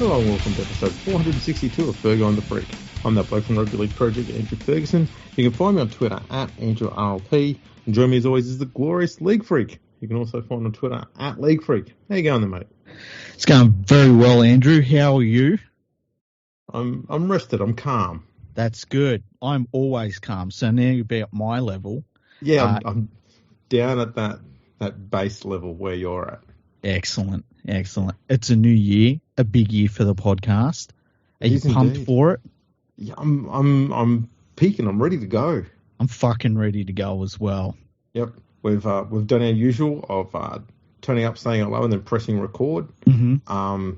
Hello and welcome to episode 462 of Fergo and the Freak. I'm that bloke from Rugby League Project, Andrew Ferguson. You can find me on Twitter at AndrewRLP. And join me as always is the glorious LeagueFreak. You can also find me on Twitter at LeagueFreak. How you going there, mate? It's going very well, Andrew. How are you? I'm rested. I'm calm. That's good. I'm always calm. So now you're about my level. Yeah, I'm down at that base level where you're at. Excellent. It's a new year, a big year for the podcast. Are you pumped for it? Yeah, I'm peaking. I'm ready to go. I'm fucking ready to go as well. Yep, we've done our usual of turning up, saying hello, and then pressing record. Mm-hmm.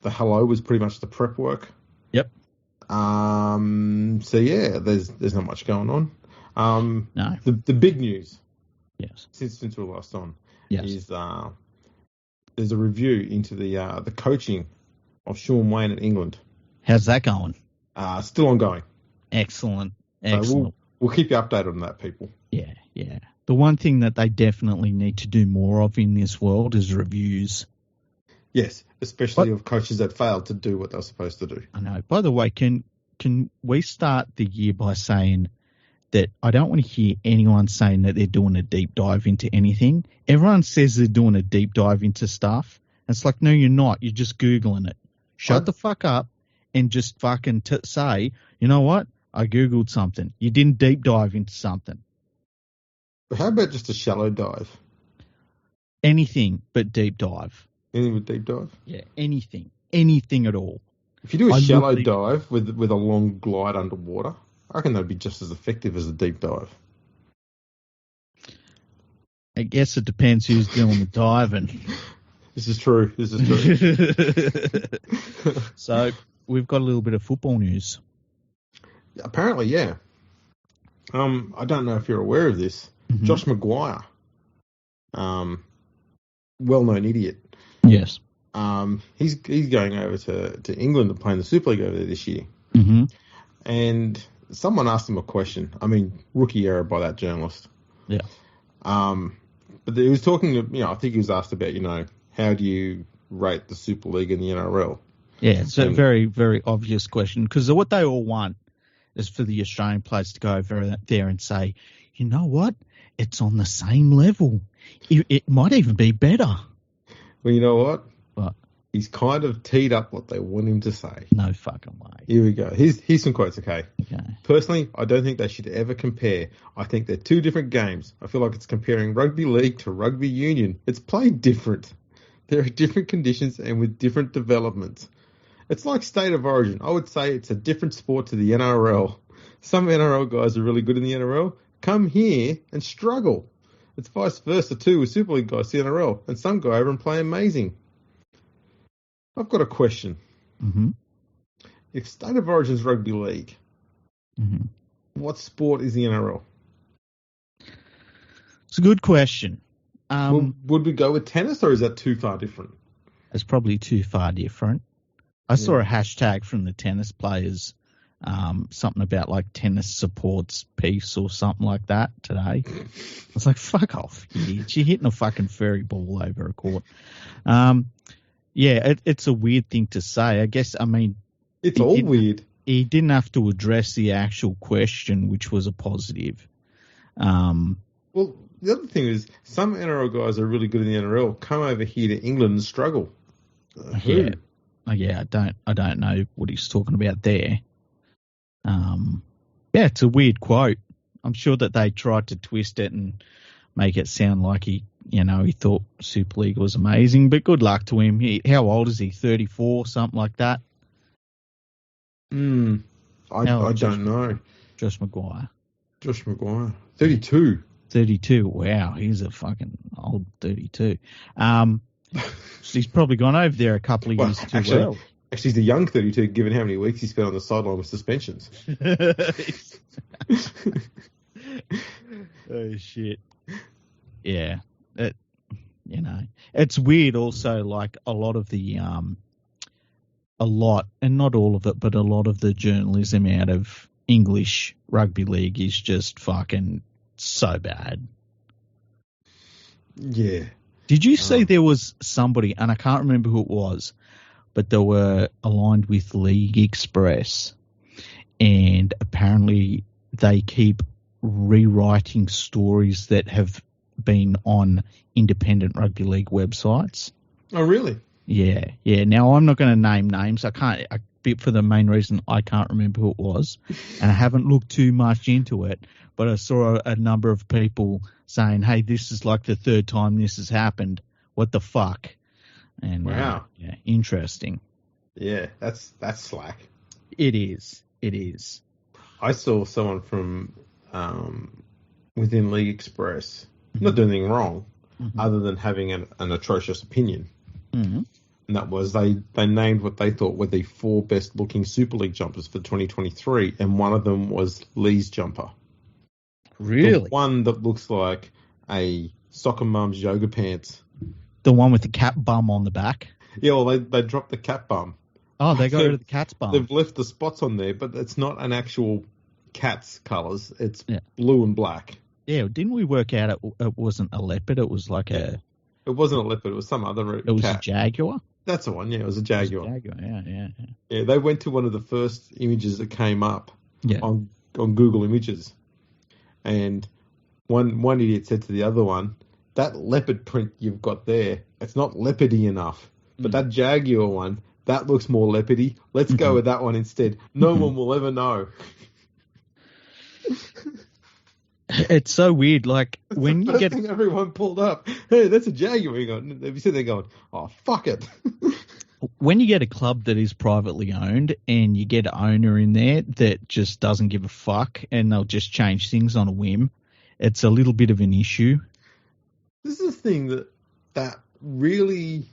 The hello was pretty much the prep work. Yep. So yeah, there's not much going on. No. The big news. Yes. Since we were last on. Yes. Is there's a review into the coaching of Sean Wayne at England. How's that going? Still ongoing. Excellent. So we'll keep you updated on that, people. Yeah. The one thing that they definitely need to do more of in this world is reviews. Yes, especially of coaches that failed to do what they're supposed to do. I know. By the way, can we start the year by saying that I don't want to hear anyone saying that they're doing a deep dive into anything. Everyone says they're doing a deep dive into stuff. And it's like, no, you're not. You're just Googling it. Shut the fuck up and just fucking say, you know what? I Googled something. You didn't deep dive into something. But how about just a shallow dive? Anything but deep dive. Anything but deep dive? Yeah, anything. Anything at all. If you do a shallow dive with a long glide underwater, I reckon that'd be just as effective as a deep dive. I guess it depends who's doing the diving. This is true. So we've got a little bit of football news. Apparently, yeah. I don't know if you're aware of this. Mm-hmm. Josh Maguire, well-known idiot. Yes. He's going over to England to play in the Super League over there this year. Mm-hmm. And someone asked him a question. I mean, rookie error by that journalist. Yeah. But he was talking to, I think he was asked about, how do you rate the Super League in the NRL? Yeah, it's a very, very obvious question because what they all want is for the Australian players to go over there and say, you know what? It's on the same level. It might even be better. Well, you know what? What? He's kind of teed up what they want him to say. No fucking way. Here we go. Here's some quotes, okay? Okay. Personally, I don't think they should ever compare. I think they're two different games. I feel like it's comparing rugby league to rugby union. It's played different. There are different conditions and with different developments. It's like State of Origin. I would say it's a different sport to the NRL. Some NRL guys are really good in the NRL. Come here and struggle. It's vice versa too with Super League guys to the NRL. And some go over and play amazing. I've got a question. Mm-hmm. If State of Origin's rugby league, mm-hmm. what sport is the NRL? It's a good question. Would we go with tennis, or is that too far different? It's probably too far different. I saw a hashtag from the tennis players, something about like tennis supports peace or something like that today. I was like, fuck off, you're hitting a fucking furry ball over a court. Yeah, it's a weird thing to say. I guess, it's all weird. He didn't have to address the actual question, which was a positive. Well, the other thing is, some NRL guys are really good in the NRL, come over here to England and struggle. Yeah, I don't know what he's talking about there. Yeah, it's a weird quote. I'm sure that they tried to twist it and make it sound like he thought Super League was amazing, but good luck to him. How old is he? 34, something like that? I don't know. Josh Maguire. 32. 32. Wow, he's a fucking old 32. He's probably gone over there a couple of years too well. Actually, he's a young 32, given how many weeks he spent on the sideline with suspensions. Oh, shit. Yeah. It's weird also, like a lot of the, and not all of it, but a lot of the journalism out of English rugby league is just fucking so bad. Yeah. Did you see there was somebody, and I can't remember who it was, but they were aligned with League Express, and apparently they keep rewriting stories that have been on independent rugby league websites. Oh, really? Yeah. Now, I'm not going to name names. For the main reason I can't remember who it was, and I haven't looked too much into it, but I saw a number of people saying, hey, this is like the third time this has happened. What the fuck? And wow. Yeah, interesting. Yeah, that's slack. It is. I saw someone from within League Express not doing anything wrong, other than having an atrocious opinion. Mm-hmm. And that was they named what they thought were the 4 best looking Super League jumpers for 2023, and one of them was Lee's jumper. Really? The one that looks like a soccer mum's yoga pants. The one with the cat bum on the back? Yeah, well, they dropped the cat bum. Oh, they got rid of the cat's bum. They've left the spots on there, but it's not an actual cat's colours. It's blue and black. Yeah, didn't we work out it wasn't a leopard? It was like a... It wasn't a leopard. It was some other cat. It was a jaguar? That's the one, yeah. It was a jaguar. Yeah. Yeah, they went to one of the first images that came up on Google Images. And one idiot said to the other one, that leopard print you've got there, it's not leopardy enough. But that jaguar one, that looks more leopardy. Let's go with that one instead. No one will ever know. It's so weird. Like, that's when the you first thing everyone pulled up, hey, that's a jaguar. You sit there going, oh, fuck it. When you get a club that is privately owned and you get an owner in there that just doesn't give a fuck and they'll just change things on a whim, it's a little bit of an issue. This is the thing that really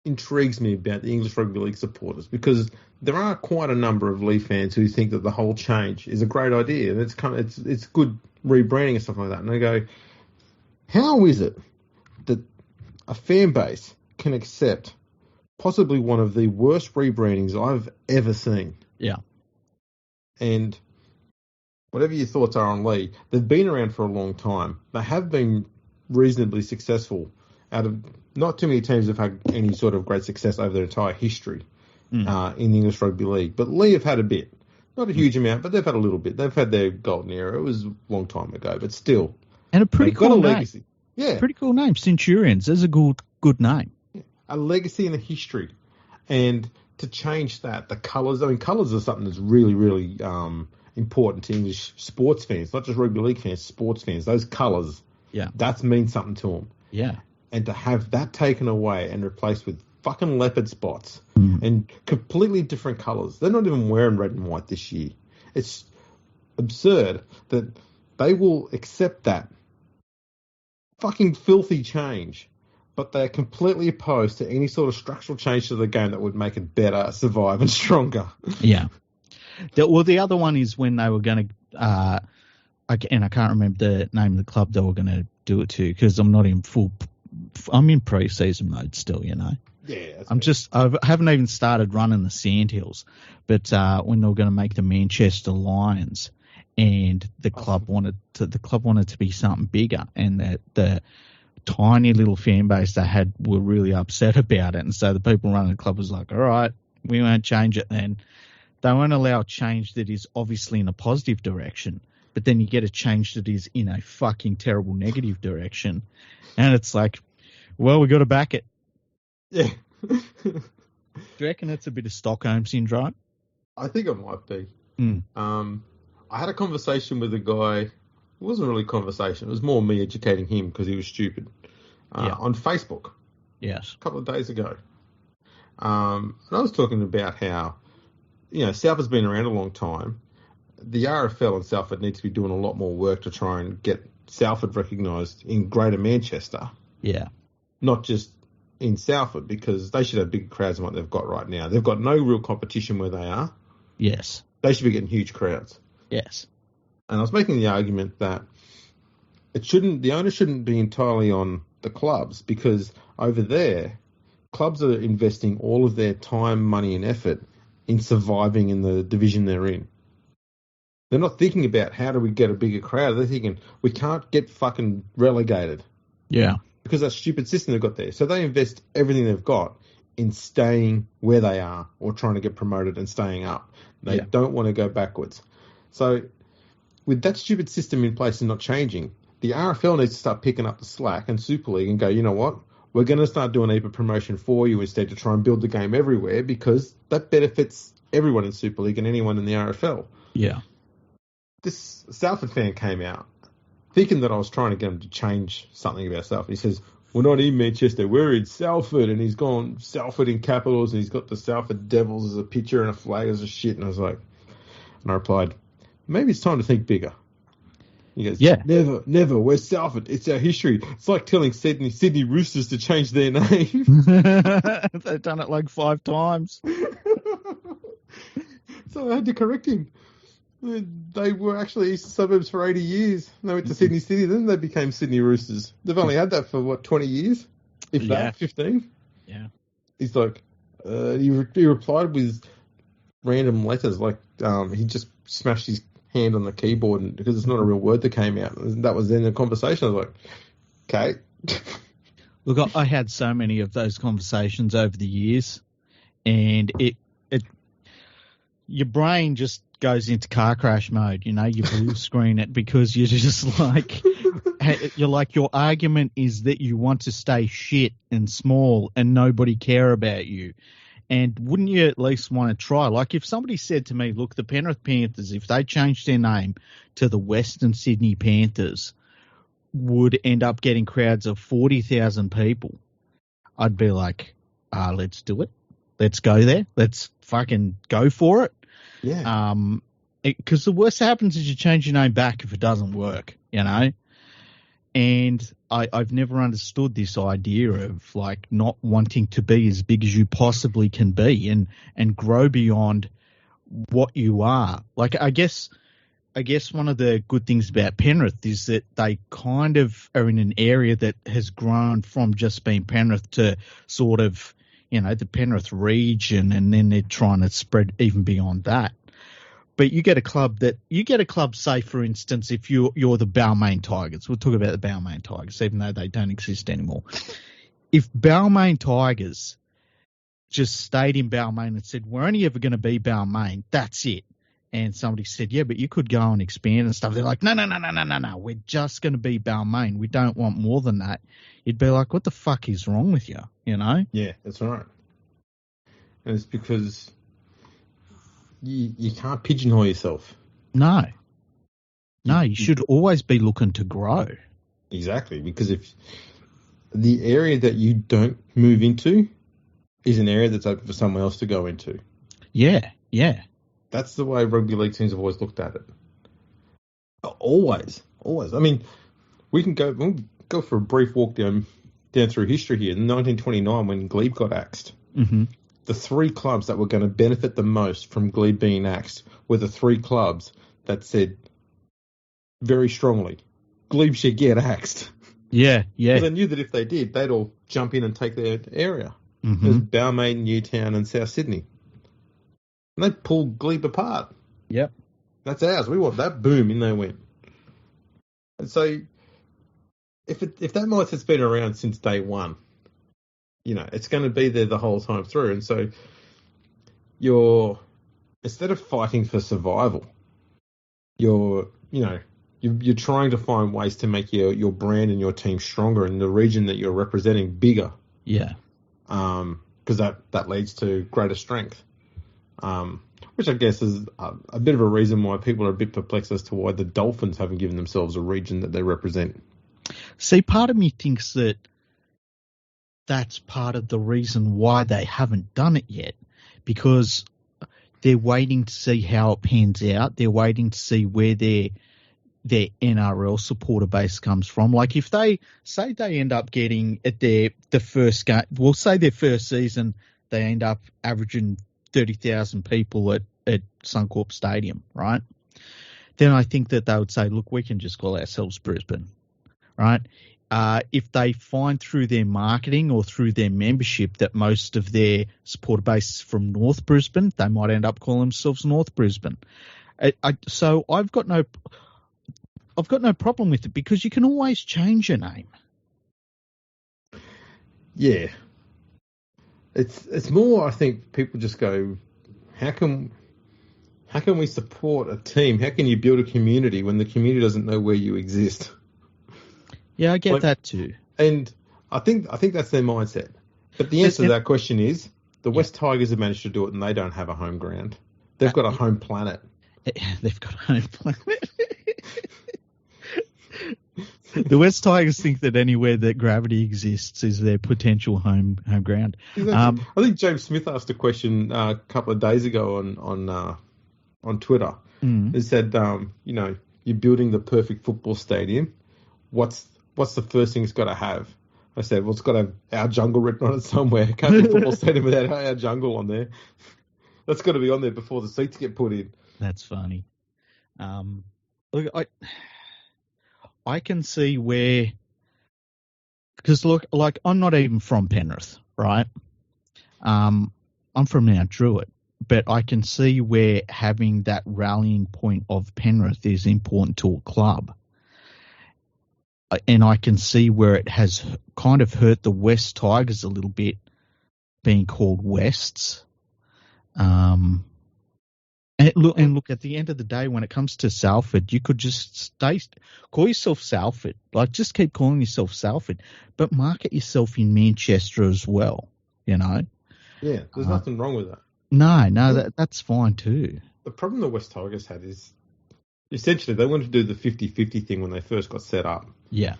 intrigues me about the English Rugby League supporters, because there are quite a number of League fans who think that the whole change is a great idea and it's good rebranding and stuff like that. And I go, how is it that a fan base can accept possibly one of the worst rebrandings I've ever seen? Yeah. And whatever your thoughts are on Lee, they've been around for a long time. They have been reasonably successful. Out of not too many teams have had any sort of great success over their entire history in the English Rugby League. But Lee have had a bit. Not a huge amount, but they've had a little bit. They've had their golden era. It was a long time ago, but still. And a pretty cool name. Legacy. Yeah. Pretty cool name. Centurions. That's a good name. Yeah. A legacy and a history. And to change that, the colours, colours are something that's really, really important to English sports fans, not just Rugby League fans, sports fans. Those colours, that means something to them. Yeah. And to have that taken away and replaced with fucking leopard spots and completely different colours. They're not even wearing red and white this year. It's absurd that they will accept that fucking filthy change, but they're completely opposed to any sort of structural change to the game that would make it better, survive, and stronger. Yeah. The other one is when they were going to, and I can't remember the name of the club they were going to do it to because I'm not in I'm in pre-season mode still, you know. Yeah. I haven't even started running the Sandhills, but when they were going to make the Manchester Lions, and the club wanted to be something bigger, and the tiny little fan base they had were really upset about it, and so the people running the club was like, all right, we won't change it then. They won't allow a change that is obviously in a positive direction, but then you get a change that is in a fucking terrible negative direction. And it's like, well, we got to back it. Yeah. Do you reckon it's a bit of Stockholm syndrome? I think it might be. I had a conversation with a guy. It wasn't really a conversation. It was more me educating him because he was stupid on Facebook. Yes. A couple of days ago. And I was talking about how, Salford's been around a long time. The RFL and Salford need to be doing a lot more work to try and get Salford recognised in Greater Manchester. Yeah. Not just in Salford, because they should have bigger crowds than what they've got right now. They've got no real competition where they are. Yes. They should be getting huge crowds. Yes. And I was making the argument that the onus shouldn't be entirely on the clubs, because over there, clubs are investing all of their time, money and effort in surviving in the division they're in. They're not thinking about how do we get a bigger crowd. They're thinking we can't get fucking relegated. Yeah. Because that stupid system they've got there. So they invest everything they've got in staying where they are or trying to get promoted and staying up. They don't want to go backwards. So with that stupid system in place and not changing, the RFL needs to start picking up the slack and Super League and go, you know what? We're going to start doing a promotion for you instead to try and build the game everywhere, because that benefits everyone in Super League and anyone in the RFL. Yeah. This Salford fan came out thinking that I was trying to get him to change something about Salford. He says, we're not in Manchester, we're in Salford. And he's gone Salford in capitals, and he's got the Salford Devils as a picture and a flag as a shit. And I was like, and I replied, maybe it's time to think bigger. He goes, never, we're Salford. It's our history. It's like telling Sydney Roosters to change their name. They've done it like 5 times. So I had to correct him. They were actually Eastern Suburbs for 80 years. They went to Sydney City, then they became Sydney Roosters. They've only had that for, 20 years? If that, 15? Yeah. He's like, he replied with random letters, like he just smashed his hand on the keyboard and, because it's not a real word that came out. And that was then the conversation. I was like, okay. Look, I had so many of those conversations over the years, and it your brain just goes into car crash mode, you blue screen it, because you're just like, your argument is that you want to stay shit and small and nobody care about you. And wouldn't you at least want to try? Like if somebody said to me, look, the Penrith Panthers, if they changed their name to the Western Sydney Panthers, would end up getting crowds of 40,000 people, I'd be like, let's do it. Let's go there. Let's fucking go for it. Yeah. Because the worst that happens is you change your name back if it doesn't work, And I've never understood this idea of like not wanting to be as big as you possibly can be and grow beyond what you are. Like I guess one of the good things about Penrith is that they kind of are in an area that has grown from just being Penrith to sort of, the Penrith region, and then they're trying to spread even beyond that. But you get a club, say, for instance, if you're the Balmain Tigers. We'll talk about the Balmain Tigers, even though they don't exist anymore. If Balmain Tigers just stayed in Balmain and said, we're only ever going to be Balmain, that's it. And somebody said, yeah, but you could go and expand and stuff. They're like, no, we're just going to be Balmain. We don't want more than that. You'd be like, what the fuck is wrong with you, Yeah, that's right. And it's because you can't pigeonhole yourself. No, you should always be looking to grow. Exactly, because if the area that you don't move into is an area that's open for someone else to go into. Yeah. That's the way rugby league teams have always looked at it. Always. I mean, we'll go for a brief walk down through history here. In 1929, when Glebe got axed, the 3 clubs that were going to benefit the most from Glebe being axed were the 3 clubs that said very strongly, Glebe should get axed. Yeah. Because they knew that if they did, they'd all jump in and take their area. It was Balmain, Newtown, and South Sydney. And they pulled Glebe apart. Yep. That's ours. We want that. Boom, in they went. And so, if that mindset's been around since day one, it's going to be there the whole time through. And so, instead of fighting for survival, you're trying to find ways to make your brand and your team stronger and the region that you're representing bigger. Yeah. Because that leads to greater strength. Which I guess is a bit of a reason why people are a bit perplexed as to why the Dolphins haven't given themselves a region that they represent. See, part of me thinks that that's part of the reason why they haven't done it yet, because they're waiting to see how it pans out. They're waiting to see where their NRL supporter base comes from. Like if they say they end up getting at the first game, we'll say their first season, they end up averaging 30,000 people at Suncorp Stadium, right? Then I think that they would say, look, we can just call ourselves Brisbane, right? If they find through their marketing or through their membership that most of their supporter base is from North Brisbane, they might end up calling themselves North Brisbane. So I've got no problem with it, because you can always change your name. Yeah. It's more, I think, people just go, how can we support a team? How can you build a community when the community doesn't know where you exist? Yeah, I get that too. And I think that's their mindset. But the answer to that question is the West Tigers have managed to do it, and they don't have a home ground. They've got a home planet. They've got a home planet. The West Tigers think that anywhere that gravity exists is their potential home ground. Exactly. I think James Smith asked a question a couple of days ago on Twitter. He said, you're building the perfect football stadium. What's the first thing it's got to have? I said, well, it's got to have our jungle written on it somewhere. It can't be a football stadium without our jungle on there. That's got to be on there before the seats get put in. That's funny. Look, I can see where, because look, like I'm not even from Penrith, right? I'm from Mount Druitt, but I can see where having that rallying point of Penrith is important to a club. And I can see where it has kind of hurt the West Tigers a little bit, being called Wests. And look, at the end of the day, when it comes to Salford, you could just call yourself Salford. Like, just keep calling yourself Salford, but market yourself in Manchester as well, Yeah, there's nothing wrong with that. No, that's fine too. The problem the West Tigers had is, essentially, they wanted to do the 50-50 thing when they first got set up. Yeah.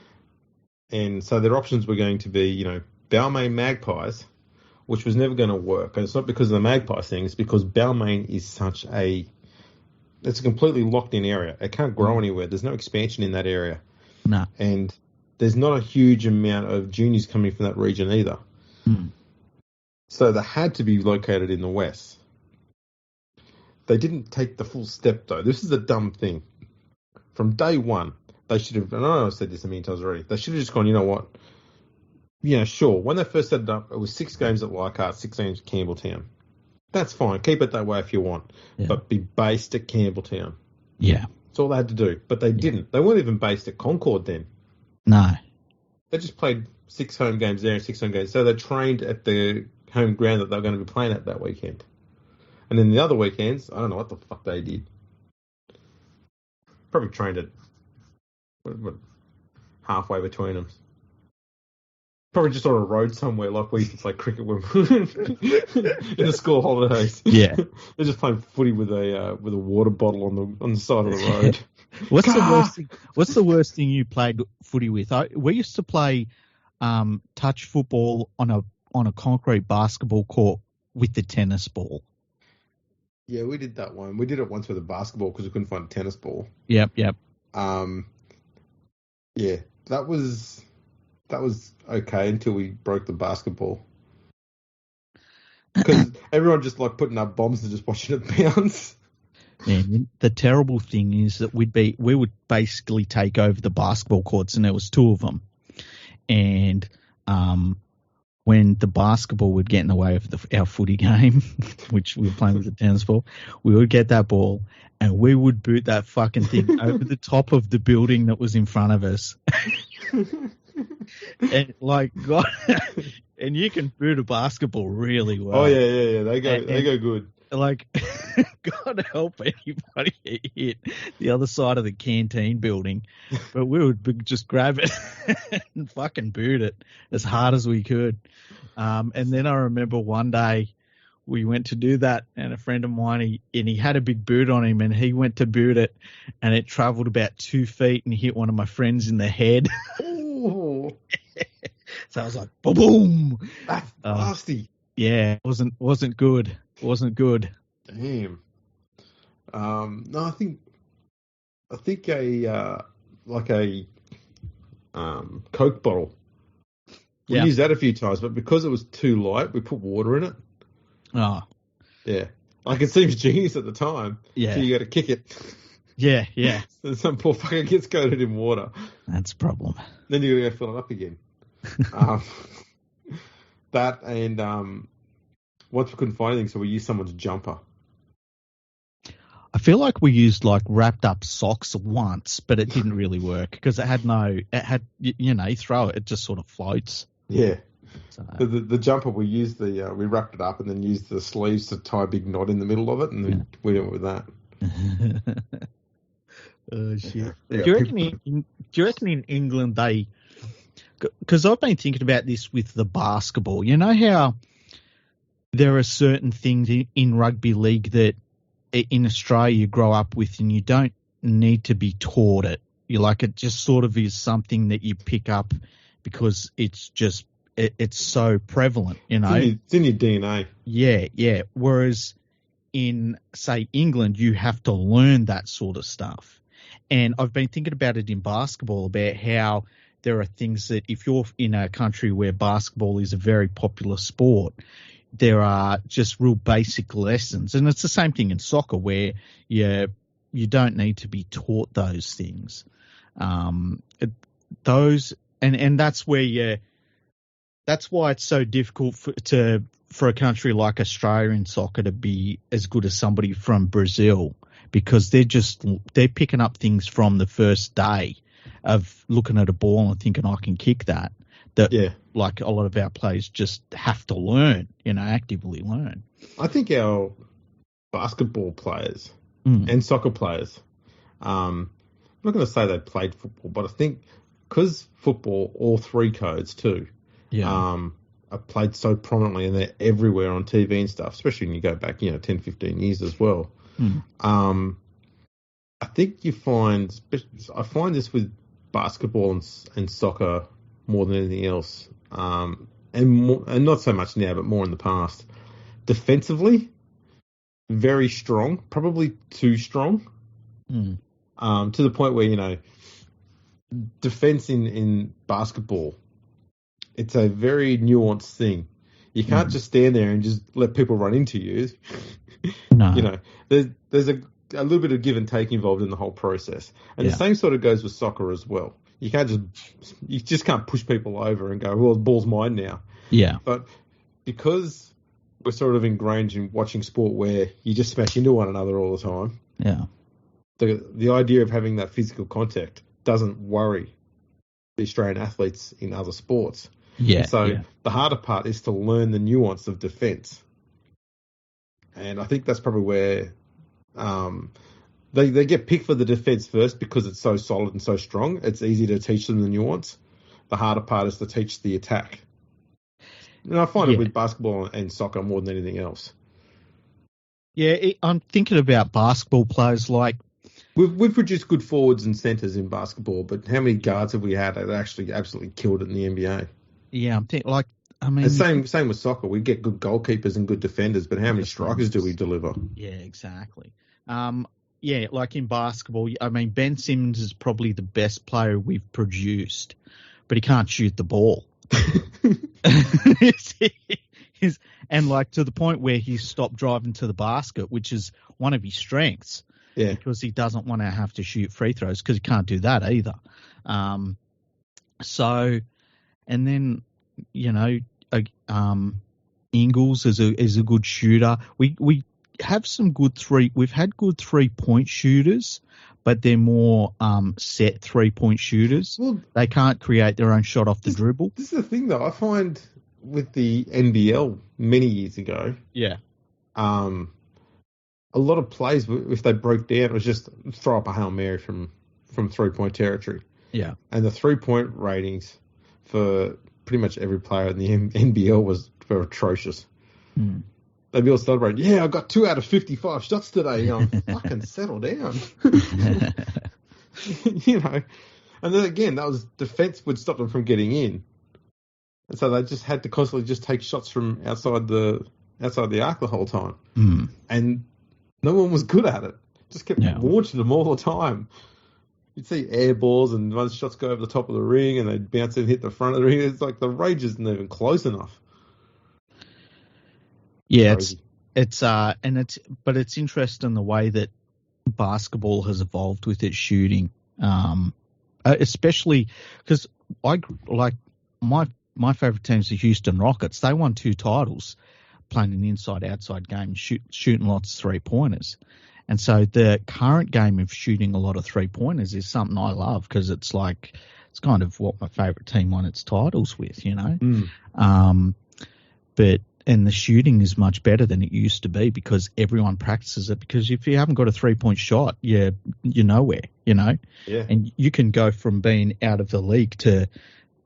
And so their options were going to be, Balmain Magpies, which was never going to work. And it's not because of the Magpies thing, it's because Balmain is it's a completely locked-in area. It can't grow anywhere. There's no expansion in that area. No. And there's not a huge amount of juniors coming from that region either. So they had to be located in the west. They didn't take the full step, though. This is a dumb thing. From day one, they should have, and I know I've said this a million times already, they should have just gone, you know what? Sure. When they first set it up, it was 6 games at Leichhardt, 6 games at Campbelltown. That's fine. Keep it that way if you want. Yeah. But be based at Campbelltown. Yeah. That's all they had to do. But they didn't. They weren't even based at Concord then. No. They just played 6 home games there and 6 home games. So they trained at the home ground that they were going to be playing at that weekend. And then the other weekends, I don't know what the fuck they did. Probably trained at halfway between them. Probably just on a road somewhere, like we used to play cricket when in the school holidays. Yeah, they're just playing footy with a water bottle on the side of the road. What's the worst thing you played footy with? We used to play touch football on a concrete basketball court with the tennis ball. Yeah, we did that one. We did it once with a basketball because we couldn't find a tennis ball. Yep. Yeah, that was okay until we broke the basketball. Because everyone just like putting up bombs and just watching it bounce. Man, the terrible thing is that we would basically take over the basketball courts, and there was 2 of them. And when the basketball would get in the way of our footy game, which we were playing with the tennis ball, we would get that ball and we would boot that fucking thing over the top of the building that was in front of us. And like, God, and you can boot a basketball really well. Oh yeah. They go good. Like, God help anybody get hit the other side of the canteen building, but we would just grab it and fucking boot it as hard as we could. And then I remember one day we went to do that, and a friend of mine, he had a big boot on him, and he went to boot it, and it travelled about 2 feet and hit one of my friends in the head. Ooh. So I was like, boom! That's nasty. Yeah, wasn't good. Wasn't good. Damn. No, I think a Coke bottle. We used that a few times, but because it was too light, we put water in it. Oh. Yeah. Like, it seems genius at the time. Yeah. So you got to kick it. Yeah. So some poor fucker gets coated in water. That's a problem. Then you got to go fill it up again. That and once we couldn't find anything, so we used someone's jumper. I feel like we used like wrapped up socks once, but it didn't really work because you throw it, it just sort of floats. Yeah. So, The jumper, we used we wrapped it up and then used the sleeves to tie a big knot in the middle of it, and then we went with that. oh shit! Yeah, Do you reckon in England they? Because I've been thinking about this with the basketball. You know how there are certain things in rugby league that in Australia you grow up with, and you don't need to be taught it. You like it just sort of is something that you pick up because it's just it's so prevalent. You know, it's in your DNA. Yeah. Whereas in, say, England, you have to learn that sort of stuff. And I've been thinking about it in basketball, about how there are things that if you're in a country where basketball is a very popular sport, there are just real basic lessons. And it's the same thing in soccer where you don't need to be taught those things. And that's where that's why it's so difficult for a country like Australia in soccer to be as good as somebody from Brazil, because they're picking up things from the first day of looking at a ball and thinking I can kick that. Like a lot of our players just have to learn, actively learn. I think our basketball players and soccer players, I'm not going to say they played football, but I think because football, all three codes too, are played so prominently and they're everywhere on TV and stuff, especially when you go back, 10, 15 years as well. I think I find this with basketball and soccer more than anything else, and not so much now, but more in the past. Defensively, very strong, probably too strong, to the point where, defense in basketball, it's a very nuanced thing. You can't just stand there and just let people run into you. No. There's a little bit of give and take involved in the whole process. And the same sort of goes with soccer as well. You just can't push people over and go, well, the ball's mine now. Yeah. But because we're sort of ingrained in watching sport where you just smash into one another all the time. Yeah. The idea of having that physical contact doesn't worry the Australian athletes in other sports. Yeah. The harder part is to learn the nuance of defence. And I think that's probably where they get picked for the defence first because it's so solid and so strong. It's easy to teach them the nuance. The harder part is to teach the attack. And I find it with basketball and soccer more than anything else. Yeah, I'm thinking about basketball players like... We've produced good forwards and centres in basketball, but how many guards have we had that actually absolutely killed it in the NBA? Yeah, I'm thinking same with soccer. We get good goalkeepers and good defenders, but how many strikers do we deliver? Yeah, exactly. Like in basketball, Ben Simmons is probably the best player we've produced, but he can't shoot the ball. And like to the point where he's stopped driving to the basket, which is one of his strengths. Yeah, because he doesn't want to have to shoot free throws because he can't do that either. And then Ingles is a good shooter. We have some good we've had good 3-point shooters, but they're more set 3-point shooters. Well, they can't create their own shot off the dribble. This is the thing though. I find with the NBL many years ago. Yeah. A lot of plays, if they broke down, it was just throw up a Hail Mary from 3-point territory. Yeah. And the 3-point ratings for pretty much every player in the NBL were atrocious. They'd be all celebrating, I got 2 out of 55 shots today. Fucking settle down. And then again, that was defense would stop them from getting in. And so they just had to constantly just take shots from outside the arc the whole time. And no one was good at it. Just kept launching them all the time. You'd see air balls and those shots go over the top of the ring and they'd bounce and hit the front of the ring. It's like the range isn't even close enough. Yeah, but it's interesting the way that basketball has evolved with its shooting, especially because my favorite team is the Houston Rockets. They won 2 titles playing an inside-outside game, shooting lots of 3-pointers. And so the current game of shooting a lot of 3-pointers is something I love because it's It's kind of what my favourite team won its titles with, you know. Mm. And the shooting is much better than it used to be because everyone practices it. Because if you haven't got a 3-point shot, you're nowhere, you know. Yeah. And you can go from being out of the league to,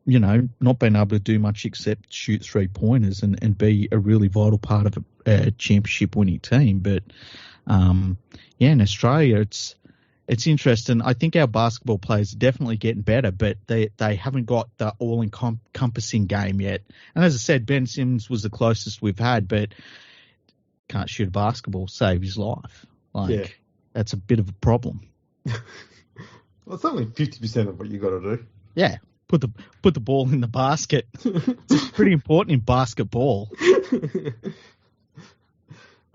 you know, not being able to do much except shoot 3-pointers and be a really vital part of a championship winning team. But in Australia, it's interesting. I think our basketball players are definitely getting better, but they haven't got the all-encompassing game yet. And as I said, Ben Simmons was the closest we've had, but can't shoot a basketball, save his life. That's a bit of a problem. Well, it's only 50% of what you got to do. Yeah, put the ball in the basket. It's pretty important in basketball.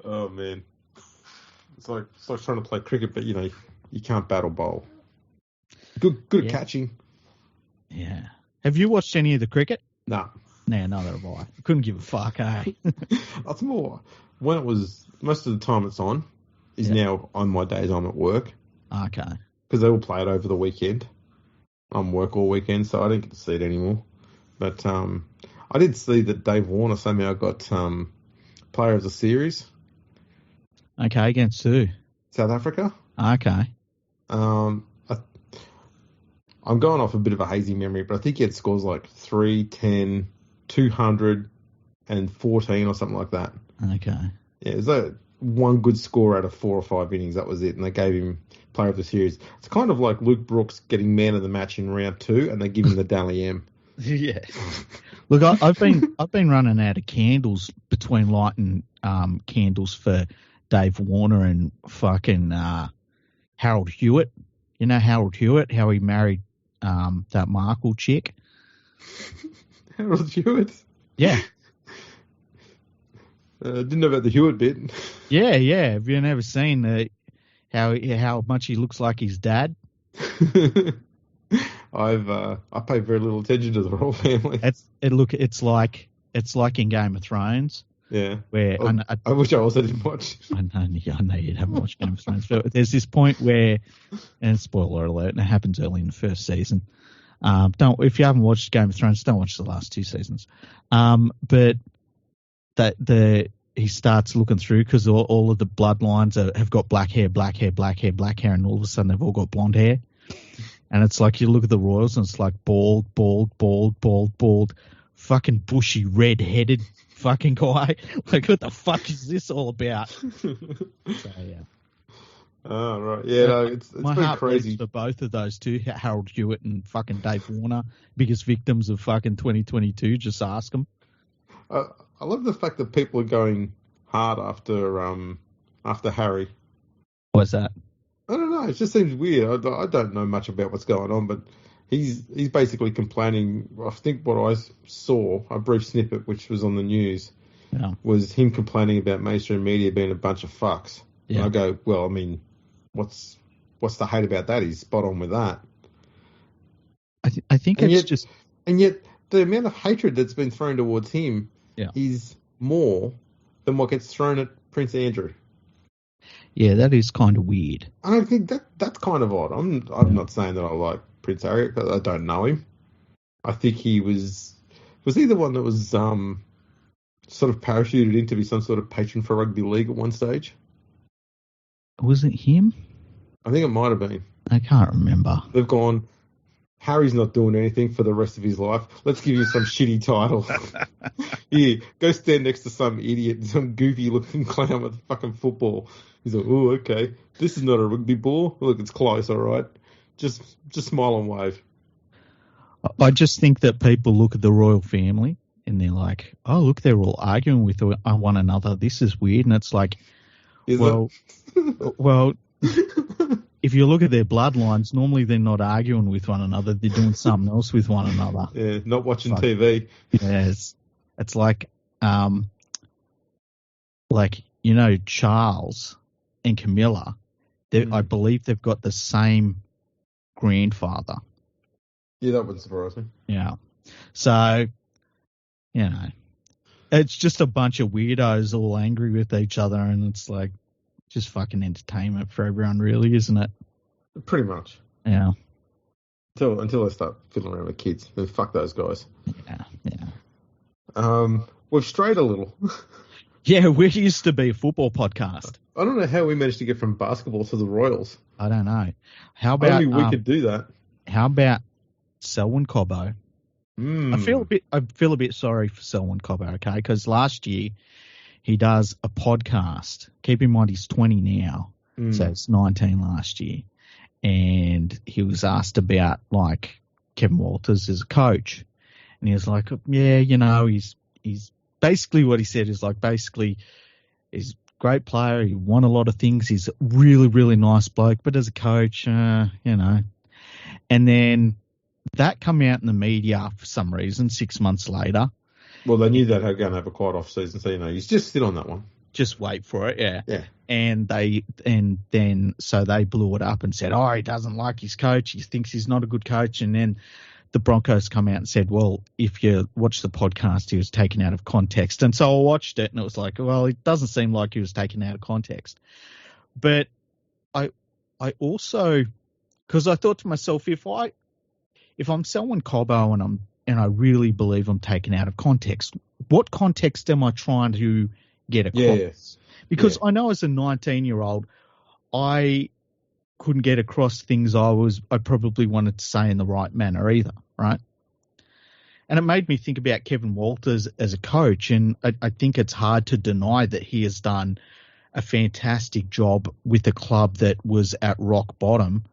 Oh man, it's like trying to play cricket, but you know you can't battle bowl. Good at catching. Yeah. Have you watched any of the cricket? No. No, neither have I. Couldn't give a fuck, eh? That's more when it was most of the time it's on is now on my days I'm at work. Okay. Because they will play it over the weekend. I'm work all weekend, so I didn't get to see it anymore. But I did see that Dave Warner somehow got Player of the Series. Okay, against who? South Africa. Okay. I'm going off a bit of a hazy memory, but I think he had scores like 3, 10, 200, and 14 or something like that. Okay. Yeah, it was like one good score out of 4 or 5 innings. That was it, and they gave him Player of the Series. It's kind of like Luke Brooks getting Man of the Match in round 2, and they give him the Dally M. Yeah. Look, I've been running out of candles between lighting candles for Dave Warner and fucking Harold Hewitt. You know Harold Hewitt, how he married that Markle chick? Harold Hewitt? Yeah. Didn't know about the Hewitt bit. Yeah. Have you never seen how much he looks like his dad? I pay very little attention to the royal family. It's like in Game of Thrones. Yeah. Where I wish I also didn't watch. I know you haven't watched Game of Thrones, but there's this point where, and spoiler alert, and it happens early in the first season. If you haven't watched Game of Thrones, don't watch the last 2 seasons. But he starts looking through because all of the bloodlines have got black hair, and all of a sudden they've all got blonde hair. And it's like you look at the royals and it's like bald, fucking bushy, red-headed fucking guy. Like, what the fuck is this all about? So, yeah. Oh, right. Yeah, no, it's my been heart crazy. bleeds for both of those two, Harold Hewitt and fucking Dave Warner, biggest victims of fucking 2022. Just ask them. I love the fact that people are going hard after Harry. What's that? I don't know. It just seems weird. I don't know much about what's going on, but he's basically complaining. I think what I saw, a brief snippet, which was on the news, was him complaining about mainstream media being a bunch of fucks. Yeah. And I go, well, I mean, what's the hate about that? He's spot on with that. I think and it's and yet the amount of hatred that's been thrown towards him is more than what gets thrown at Prince Andrew. Yeah, that is kind of weird. I think that's kind of odd. I'm not saying that I like Prince Harry because I don't know him. I think he was he the one that was sort of parachuted in to be some sort of patron for rugby league at one stage? Was it him? I think it might have been. I can't remember. They've gone, Harry's not doing anything for the rest of his life. Let's give you some shitty title. Here, go stand next to some idiot, some goofy looking clown with a fucking football. He's like, oh, okay. This is not a rugby ball. Look, it's close, all right. Just smile and wave. I just think that people look at the royal family and they're like, oh, look, they're all arguing with one another. This is weird. And it's like, well, if you look at their bloodlines, normally they're not arguing with one another. They're doing something else with one another. Yeah, not watching TV. Yeah, it's like, you know, Charles and Camilla, I believe they've got the same grandfather. Yeah, that wouldn't surprise me. Yeah. So, you know, it's just a bunch of weirdos all angry with each other, and it's like just fucking entertainment for everyone, really, isn't it? Pretty much. Yeah. Until they start fiddling around with kids. Then fuck those guys. Yeah. We've strayed a little. Yeah, we used to be a football podcast. I don't know how we managed to get from basketball to the Royals. I don't know. How about Only we could do that. How about Selwyn Cobbo? I feel a bit sorry for Selwyn Cobbo, okay? Because last year he does a podcast. Keep in mind he's 20 now, so it's 19 last year, and he was asked about like Kevin Walters as a coach, and he was like, yeah, he's basically what he said is like basically he's a great player. He won a lot of things. He's a really, really nice bloke, but as a coach, and then that come out in the media for some reason 6 months later. Well, they knew that they were going to have a quiet off season, so you just sit on that one. Just wait for it, yeah. Yeah. And they blew it up and said, oh, he doesn't like his coach. He thinks he's not a good coach. And then the Broncos come out and said, well, if you watch the podcast, he was taken out of context. And so I watched it and it was like, well, it doesn't seem like he was taken out of context. But I also, because I thought to myself, if I'm Selwyn Cobbo and I really believe I'm taken out of context, what context am I trying to get across? Yes. Because I know as a 19-year-old, I couldn't get across things I probably wanted to say in the right manner either, right? And it made me think about Kevin Walters as a coach, and I think it's hard to deny that he has done a fantastic job with a club that was at rock bottom.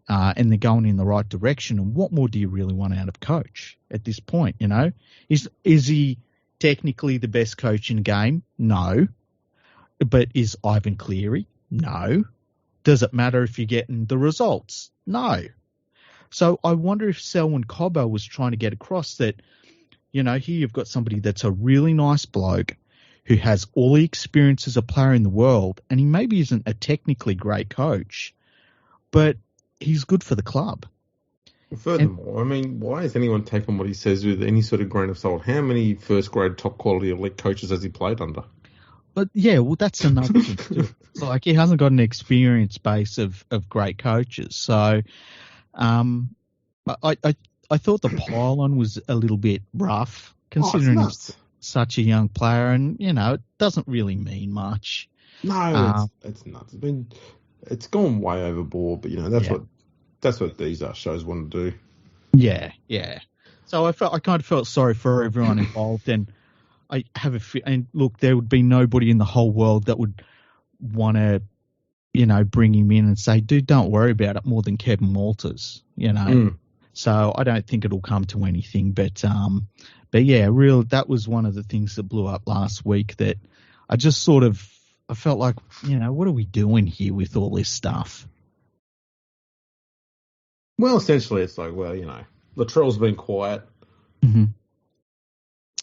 And they're going in the right direction. And what more do you really want out of coach at this point? Is he technically the best coach in the game? No. But is Ivan Cleary? No. Does it matter if you're getting the results? No. So I wonder if Selwyn Cobbo was trying to get across that, here you've got somebody that's a really nice bloke who has all the experience as a player in the world, and he maybe isn't a technically great coach, but he's good for the club. Furthermore, why is anyone taking what he says with any sort of grain of salt? How many first-grade, top-quality elite coaches has he played under? But yeah, well, that's another thing too. It's like he hasn't got an experience base of great coaches. So, I thought the pylon was a little bit rough considering he's such a young player, and it doesn't really mean much. No, it's nuts. It's gone way overboard, but that's what these shows want to do. Yeah. So I kind of felt sorry for everyone involved, and I have and look, there would be nobody in the whole world that would want to, bring him in and say, dude, don't worry about it more than Kevin Walters, So I don't think it'll come to anything, but yeah, that was one of the things that blew up last week that I just I felt like, what are we doing here with all this stuff? Well, essentially, it's like, Latrell's been quiet. Mm-hmm.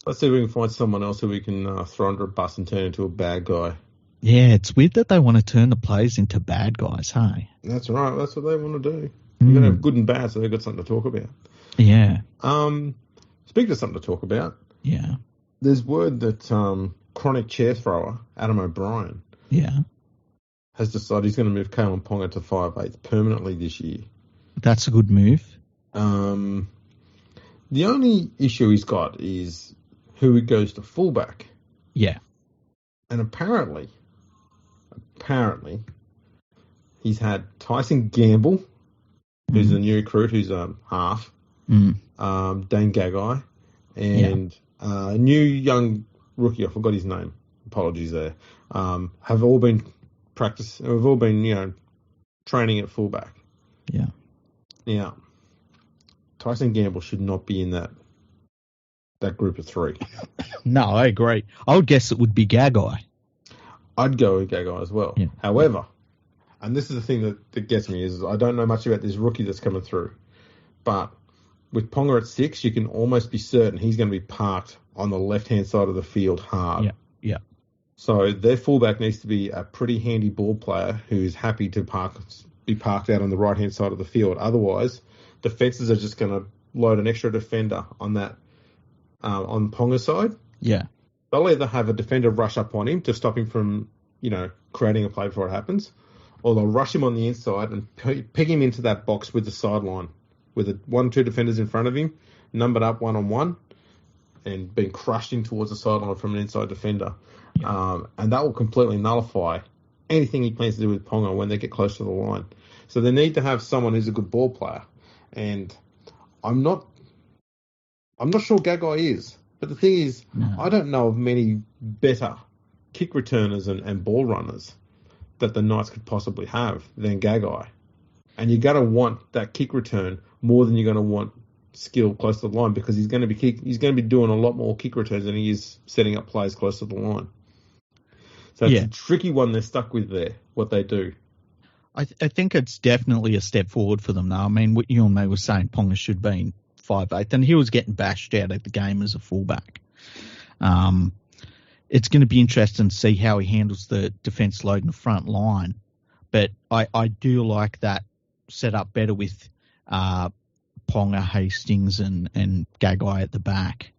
Let's see if we can find someone else who we can throw under a bus and turn into a bad guy. Yeah, it's weird that they want to turn the players into bad guys, hey? That's right. That's what they want to do. You're going to have good and bad, so they've got something to talk about. Yeah. Speaking of something to talk about, yeah, there's word that chronic chair thrower Adam O'Brien has decided he's going to move Kalen Ponga to 5'8" permanently this year. That's a good move. The only issue he's got is who he goes to fullback. Yeah. And apparently, he's had Tyson Gamble, who's a new recruit, who's half, Dane Gagai, and a new young rookie, I forgot his name, apologies there, have all been training at fullback. Yeah. Now, Tyson Gamble should not be in that group of three. No, I agree. I would guess it would be Gagai. I'd go with Gagai as well. Yeah. However, and this is the thing that gets me, is I don't know much about this rookie that's coming through, but with Ponga at 6, you can almost be certain he's going to be parked on the left-hand side of the field hard. Yeah. So their fullback needs to be a pretty handy ball player who is happy to be parked out on the right-hand side of the field. Otherwise, defences are just going to load an extra defender on that on Ponga's side. Yeah. They'll either have a defender rush up on him to stop him from, creating a play before it happens, or they'll rush him on the inside and peg him into that box with the with 1-2 defenders in front of him, numbered up 1-on-1, and being crushed in towards the sideline from an inside defender. And that will completely nullify anything he plans to do with Ponga when they get close to the line. So they need to have someone who's a good ball player. And I'm not sure Gagai is. But the thing is, I don't know of many better kick returners and ball runners that the Knights could possibly have than Gagai. And you're going to want that kick return more than you're going to want skill close to the line, because he's going to be doing a lot more kick returns than he is setting up plays close to the line. So it's a tricky one they're stuck with there, what they do. I think it's definitely a step forward for them now. I mean, what you and me were saying, Ponga should be in 5'8", and he was getting bashed out of the game as a fullback. It's going to be interesting to see how he handles the defence load in the front line. But I do like that set up better with Ponga, Hastings and Gagai at the back,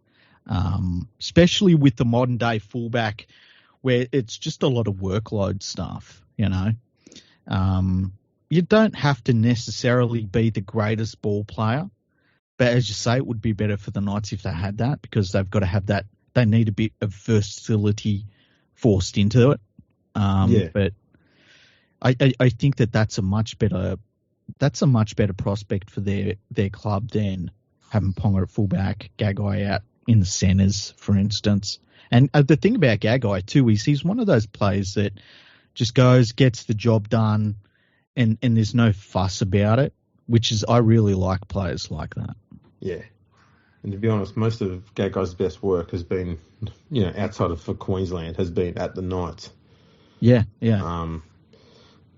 especially with the modern day fullback where it's just a lot of workload stuff, you know. You don't have to necessarily be the greatest ball player, but as you say, it would be better for the Knights if they had that, because they've got to have that. They need a bit of versatility forced into it. But I think that's a much better prospect for their club than having Ponga at fullback, Gagai out in the centres, for instance. And the thing about Gagai too is he's one of those players that just goes, gets the job done, and there's no fuss about it, which is, I really like players like that. Yeah. And to be honest, most of Gagai's best work has been, outside of for Queensland, has been at the Knights. Yeah. The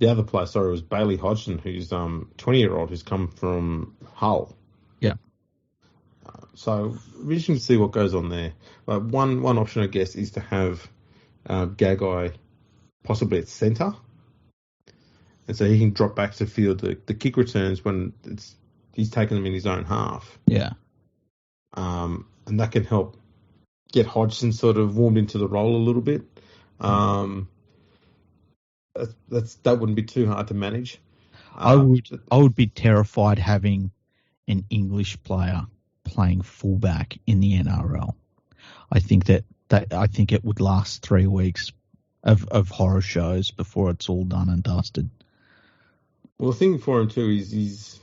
other player, was Bailey Hodgson, who's 20-year-old, who's come from Hull. Yeah. So we just need to see what goes on there. But one option, I guess, is to have Gagai possibly at centre, and so he can drop back to field the kick returns when he's taking them in his own half. Yeah. And that can help get Hodgson sort of warmed into the role a little bit. That wouldn't be too hard to manage. I would be terrified having an English player playing fullback in the NRL. I think that I think it would last 3 weeks of horror shows before it's all done and dusted. Well, the thing for him too is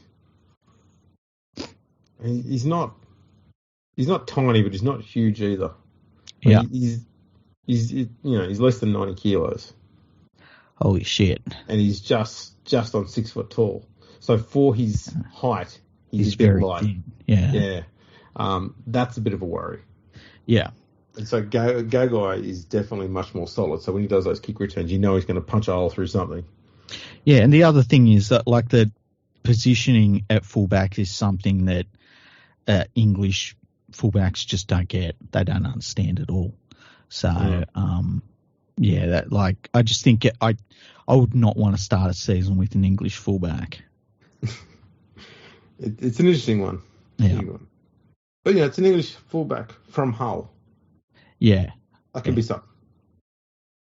he's not tiny, but he's not huge either. Yeah, he's less than 90 kilos. Holy shit! And he's just on 6 foot tall. So for his height, he's a bit very light. thin. Yeah. That's a bit of a worry. Yeah. And so Gagai is definitely much more solid. So when he does those kick returns, he's going to punch a hole through something. Yeah, and the other thing is that, like, the positioning at fullback is something that English fullbacks just don't get. They don't understand at all. So, I just think I would not want to start a season with an English fullback. It's an interesting one. Yeah. But it's an English fullback from Hull. Yeah. That could be something.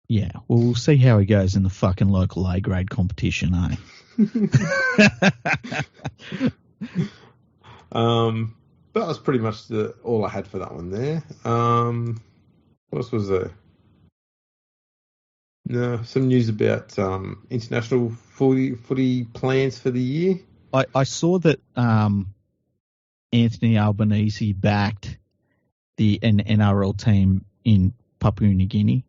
Yeah. Well, we'll see how he goes in the fucking local A grade competition, eh? But that was pretty much all I had for that one there. What else was there? No, some news about international footy plans for the year. I saw that Anthony Albanese backed an NRL team in Papua New Guinea,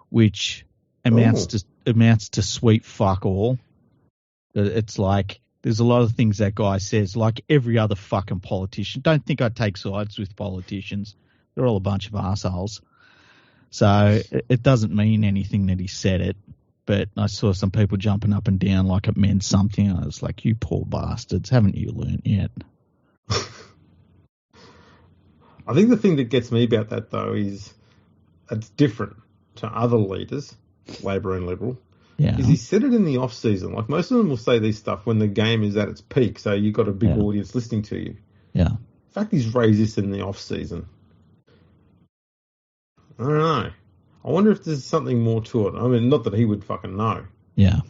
which amounts to sweet fuck all. It's like, there's a lot of things that guy says, like every other fucking politician. Don't think I take sides with politicians. They're all a bunch of assholes. So it doesn't mean anything that he said it, but I saw some people jumping up and down like it meant something. I was like, you poor bastards, haven't you learnt yet? I think the thing that gets me about that, though, is it's different to other leaders, Labor and Liberal. Yeah. Is he said it in the off season. Like, most of them will say this stuff when the game is at its peak, so you've got a big audience listening to you. Yeah. In fact, he's raised this in the off season. I don't know. I wonder if there's something more to it. I mean, not that he would fucking know. Yeah.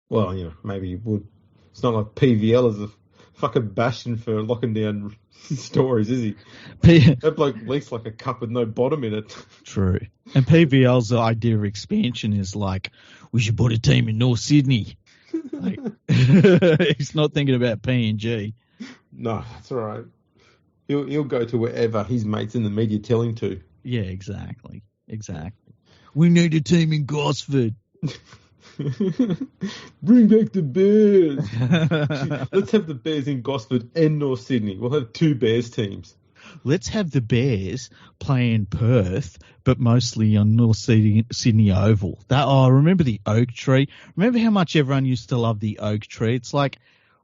Well, maybe he would. It's not like PVL is a fucking bashing for locking down stories, is he? That bloke leaks like a cup with no bottom in it. True. And PVL's idea of expansion is like, we should put a team in North Sydney. Like, he's not thinking about PNG. No, that's all right. He'll go to wherever his mates in the media tell him to. Yeah, exactly. We need a team in Gosford. Bring back the Bears. Let's have the Bears in Gosford and North Sydney. We'll have 2 Bears teams. Let's have the Bears play in Perth, but mostly on North Sydney Oval. Remember the Oak Tree? Remember how much everyone used to love the Oak Tree? It's like,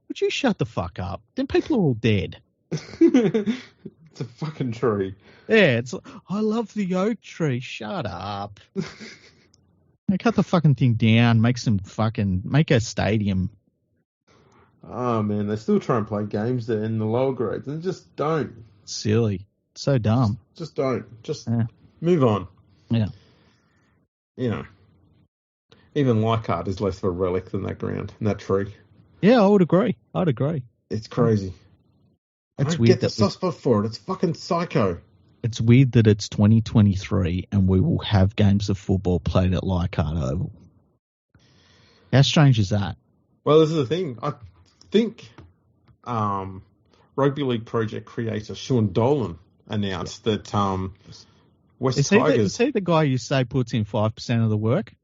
would you shut the fuck up? Then people are all dead. It's a fucking tree. Yeah, I love the Oak Tree. Shut up. Cut the fucking thing down. Make a stadium. Oh man, they still try and play games there in the lower grades and just don't. Silly. So dumb. Just don't. Just move on. Yeah. You know, even Leichhardt is less of a relic than that ground and that tree. Yeah, I would agree. It's crazy. It's I weird. Get the soft spot for it. It's fucking psycho. It's weird that it's 2023 and we will have games of football played at Leichhardt Oval. How strange is that? Well, this is the thing. I think Rugby League project creator Sean Dolan announced that West Tigers... Is he the guy you say puts in 5% of the work?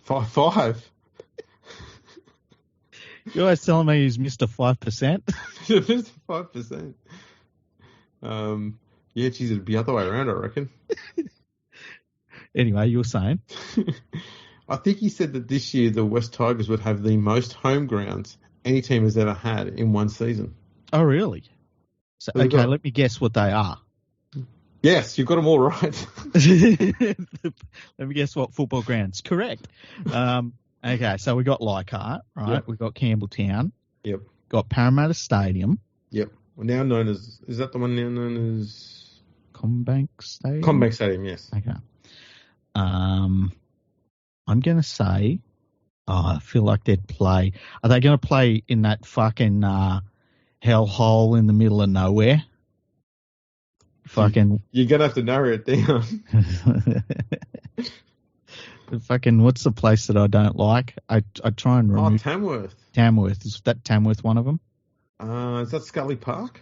5? You're always telling me he's Mr. 5%? Mr. 5%. Yeah, geez, it'd be the other way around, I reckon. Anyway, you were saying? I think he said that this year the West Tigers would have the most home grounds any team has ever had in one season. Oh, really? So, okay, let me guess what they are. Yes, you've got them all right. Let me guess what football grounds. Correct. Okay, so we got Leichhardt, right? Yep. We got Campbelltown. Yep. Got Parramatta Stadium. Yep. Now known as... Is that the one now known as... Combank Stadium? Combank Stadium, yes. Okay. I'm going to say... I feel like they'd play... Are they going to play in that fucking hellhole in the middle of nowhere? Fucking... You're going to have to narrow it down. Fucking, what's the place that I don't like? I try and remove... Tamworth. Tamworth. Is that Tamworth one of them? Is that Scully Park?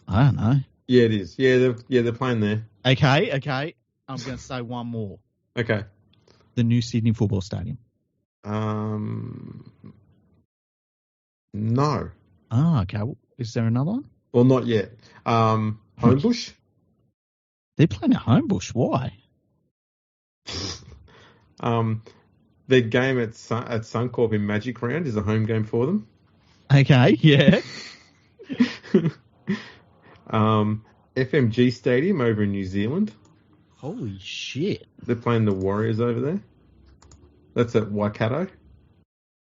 I don't know. Yeah, it is. Yeah, they're playing there. Okay. I'm going to say one more. Okay. The new Sydney Football Stadium. No. Oh, okay. Is there another one? Well, not yet. Homebush? They're playing at Homebush. Why? Their game at Suncorp in Magic Round is a home game for them. Okay, yeah. FMG Stadium over in New Zealand. Holy shit. They're playing the Warriors over there. That's at Waikato.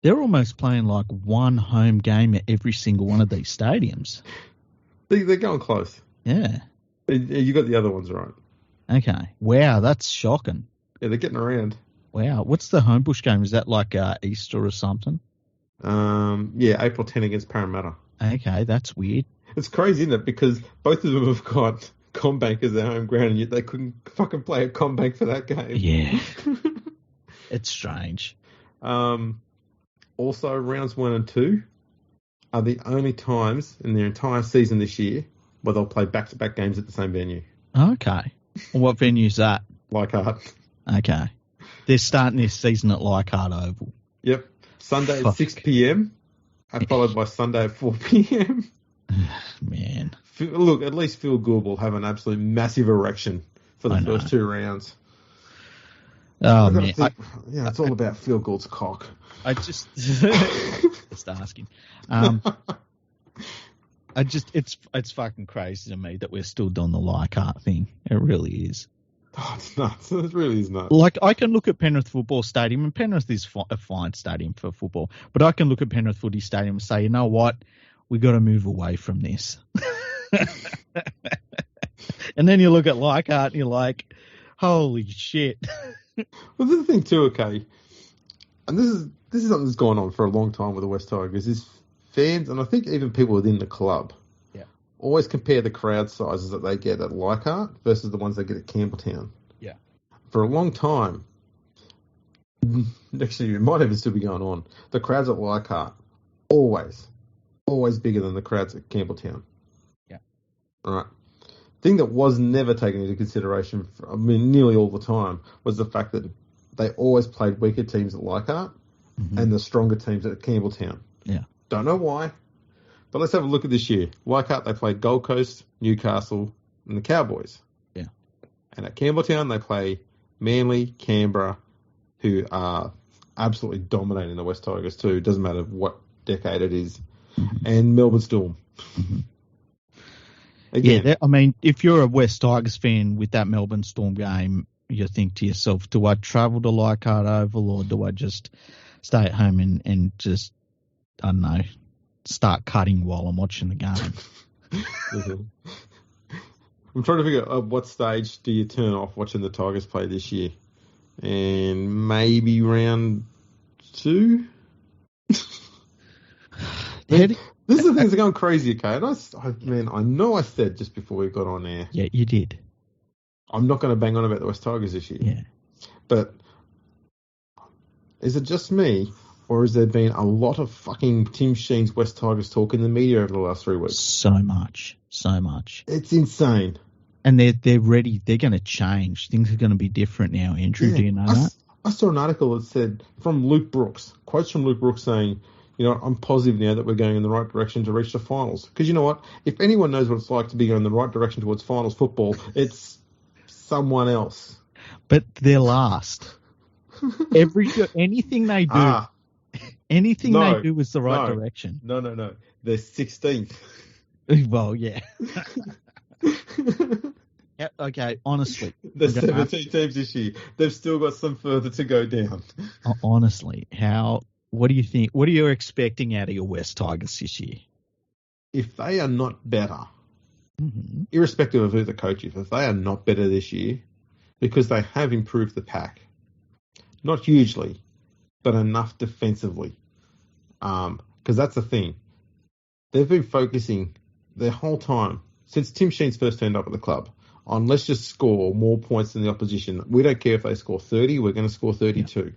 They're almost playing like one home game at every single one of these stadiums. They're going close. Yeah. You got the other ones right. Okay. Wow, that's shocking. Yeah, they're getting around. Wow. What's the Homebush game? Is that like Easter or something? Yeah, April 10 against Parramatta. Okay, that's weird. It's crazy, isn't it? Because both of them have got Combank as their home ground, and yet they couldn't fucking play at Combank for that game. Yeah. It's strange. Also, rounds 1 and 2 are the only times in their entire season this year where they'll play back-to-back games at the same venue. Okay. What venue's that? Leichhardt. Okay. They're starting this season at Leichhardt Oval. Yep. Sunday at 6 p.m. followed by Sunday at 4 p.m. Man. Look, at least Phil Gould will have an absolute massive erection for the first 2 rounds. Oh, man. It's all about Phil Gould's cock. I just... just asking. It's fucking crazy to me that we're still doing the Leichhardt thing. It really is. Oh, it's nuts. It really is nuts. Like, I can look at Penrith Football Stadium, and Penrith is a fine stadium for football, but I can look at Penrith Footy Stadium and say, you know what? We got to move away from this. And then you look at Leichhardt and you're like, holy shit. Well, this is the thing too, okay? And this is something that's gone on for a long time with the West Tigers, is fans, and I think even people within the club, always compare the crowd sizes that they get at Leichhardt versus the ones they get at Campbelltown. Yeah. For a long time, actually, it might even still be going on. The crowds at Leichhardt, always bigger than the crowds at Campbelltown. Yeah. All right. Thing that was never taken into consideration, nearly all the time, was the fact that they always played weaker teams at Leichhardt and the stronger teams at Campbelltown. Yeah. Don't know why, but let's have a look at this year. Leichhardt, they played Gold Coast, Newcastle, and the Cowboys. Yeah. And at Campbelltown, they play Manly, Canberra, who are absolutely dominating the West Tigers too. Doesn't matter what decade it is. And Melbourne Storm. Again, I mean, if you're a West Tigers fan with that Melbourne Storm game, you think to yourself, do I travel to Leichhardt Oval or do I just stay at home and just, I don't know, start cutting while I'm watching the game? I'm trying to figure out at what stage do you turn off watching the Tigers play this year? And maybe round 2? This is the things that are going crazy, okay? And I know I said just before we got on air. Yeah, you did. I'm not going to bang on about the West Tigers this year. Yeah. But is it just me, or has there been a lot of fucking Tim Sheen's West Tigers talk in the media over the last 3 weeks? So much. It's insane. And they're ready. They're going to change. Things are going to be different now, Andrew. Yeah, do you know that? I saw an article that said from Luke Brooks, quotes from Luke Brooks saying, I'm positive now that we're going in the right direction to reach the finals. Because you know what? If anyone knows what it's like to be going in the right direction towards finals football, it's someone else. But they're last. Anything they do, they do is the right direction. No. They're 16th. Well, yeah. Yeah, okay, honestly. There's 17 teams this year. They've still got some further to go down. Honestly, what do you think? What are you expecting out of your West Tigers this year? If they are not better, irrespective of who the coach is, if they are not better this year, because they have improved the pack, not hugely, but enough defensively, because that's the thing. They've been focusing their whole time, since Tim Sheen's first turned up at the club, on let's just score more points than the opposition. We don't care if they score 30, we're going to score 32. Yeah.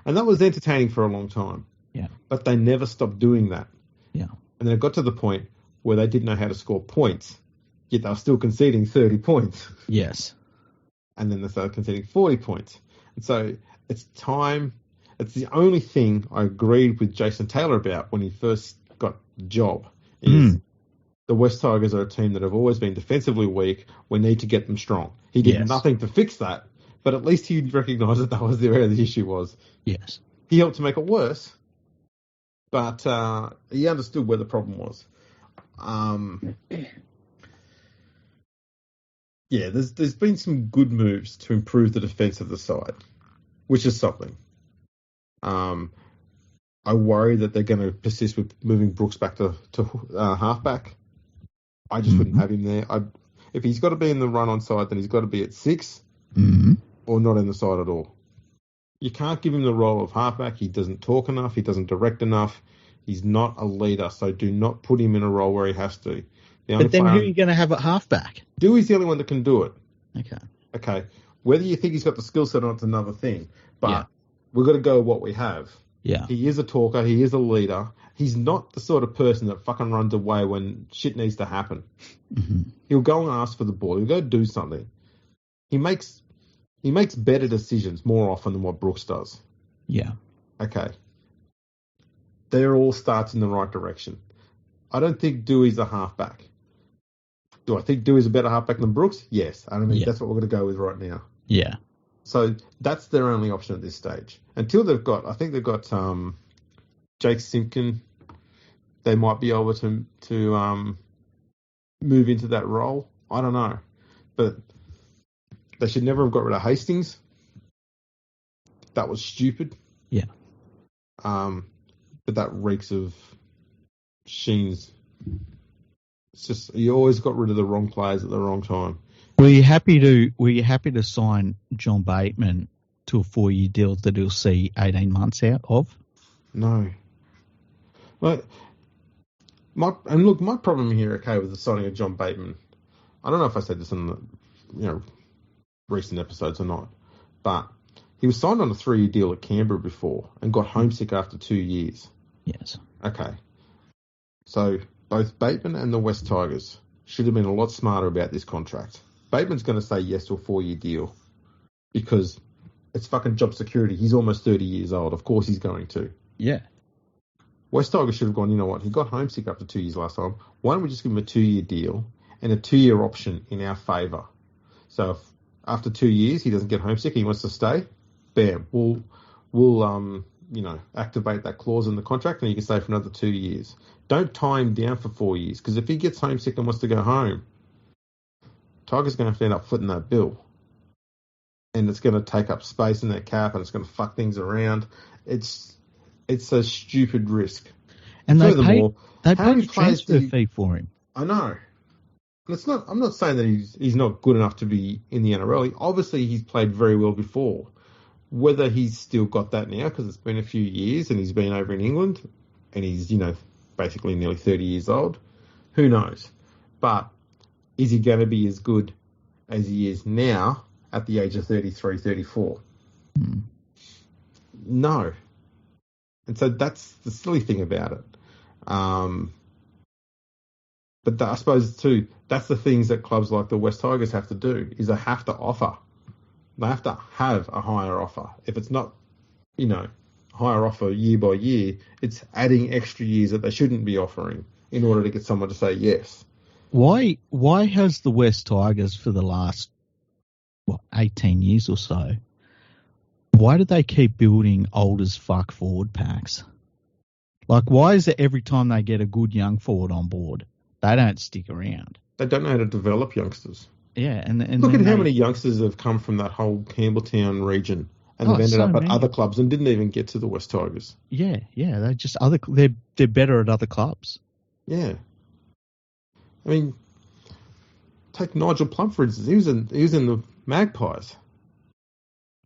And that was entertaining for a long time. Yeah. But they never stopped doing that. Yeah. And then it got to the point where they didn't know how to score points, yet they were still conceding 30 points. Yes. And then they started conceding 40 points. And so it's time. It's the only thing I agreed with Jason Taylor about when he first got the job is the West Tigers are a team that have always been defensively weak. We need to get them strong. He did nothing to fix that, but at least he recognised that was where the issue was. Yes. He helped to make it worse, but he understood where the problem was. There's been some good moves to improve the defence of the side, which is something. I worry that they're going to persist with moving Brooks back to halfback. I just wouldn't have him there. If he's got to be in the run-on side, then he's got to be at 6 or not in the side at all. You can't give him the role of halfback. He doesn't talk enough. He doesn't direct enough. He's not a leader, so do not put him in a role where he has to. But then who are you going to have at halfback? Dewey's the only one that can do it. Okay. Whether you think he's got the skill set or not is another thing, but we've got to go with what we have. Yeah. He is a talker. He is a leader. He's not the sort of person that fucking runs away when shit needs to happen. He'll go and ask for the ball. He'll go do something. He makes better decisions more often than what Brooks does. Yeah. Okay. They're all starts in the right direction. I don't think Dewey's a halfback. Do I think Dewey's a better halfback than Brooks? Yes. I mean, that's what we're going to go with right now. Yeah. So that's their only option at this stage. Until they've got Jake Simpkin, they might be able to move into that role. I don't know. But they should never have got rid of Hastings. That was stupid. Yeah. But that reeks of Sheen's. It's just, you always got rid of the wrong players at the wrong time. Were you happy to sign John Bateman to a 4-year deal that he'll see 18 months out of? No. Well, My problem here, okay, with the signing of John Bateman, I don't know if I said this in the recent episodes or not, but he was signed on a 3-year deal at Canberra before and got homesick after 2 years. Yes. Okay. So both Bateman and the West Tigers should have been a lot smarter about this contract. Bateman's going to say yes to a 4-year deal because it's fucking job security. He's almost 30 years old. Of course he's going to. Yeah. West Tigers should have gone, you know what, he got homesick after 2 years last time. Why don't we just give him a 2-year deal and a 2-year option in our favour? So if after 2 years he doesn't get homesick and he wants to stay, bam, we'll activate that clause in the contract and he can stay for another 2 years. Don't tie him down for 4 years because if he gets homesick and wants to go home, Tigers are going to have to end up footing that bill. And it's going to take up space in their cap and it's going to fuck things around. It's a stupid risk. And furthermore, they paid a transfer fee for him. I know. I'm not saying that he's not good enough to be in the NRL. Obviously, he's played very well before. Whether he's still got that now because it's been a few years and he's been over in England and he's, basically nearly 30 years old, who knows? But is he going to be as good as he is now at the age of 33, 34? No. And so that's the silly thing about it. But I suppose, too, that's the things that clubs like the West Tigers have to do, is they have to offer. They have to have a higher offer. If it's not, higher offer year by year, it's adding extra years that they shouldn't be offering in order to get someone to say yes. Why has the West Tigers for the last 18 years or so, why do they keep building old as fuck forward packs? Like, why is it every time they get a good young forward on board, they don't stick around? They don't know how to develop youngsters. Yeah, and look at how many youngsters have come from that whole Campbelltown region and have ended up at other clubs and didn't even get to the West Tigers. Yeah, they're just they're better at other clubs. Yeah. I mean, take Nigel Plump, for instance. He was in the Magpies.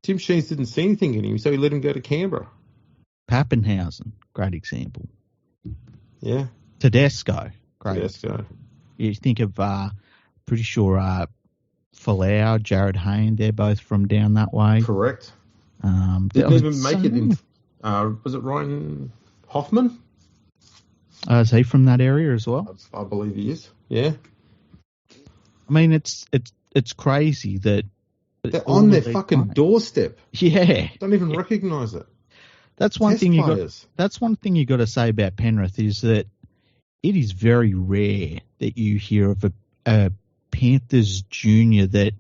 Tim Sheens didn't see anything in him, so he let him go to Canberra. Pappenhausen, great example. Yeah. Tedesco, great. Tedesco. You think of, pretty sure, Folau, Jared Hayne, they're both from down that way. Correct. Didn't even make it in. Was it Ryan Hoffman? Is he from that area as well? I believe he is. Yeah. I mean, it's crazy that they're on their fucking doorstep. Yeah. Don't even recognise it. That's one thing you got to say about Penrith is that it is very rare that you hear of a Panthers junior that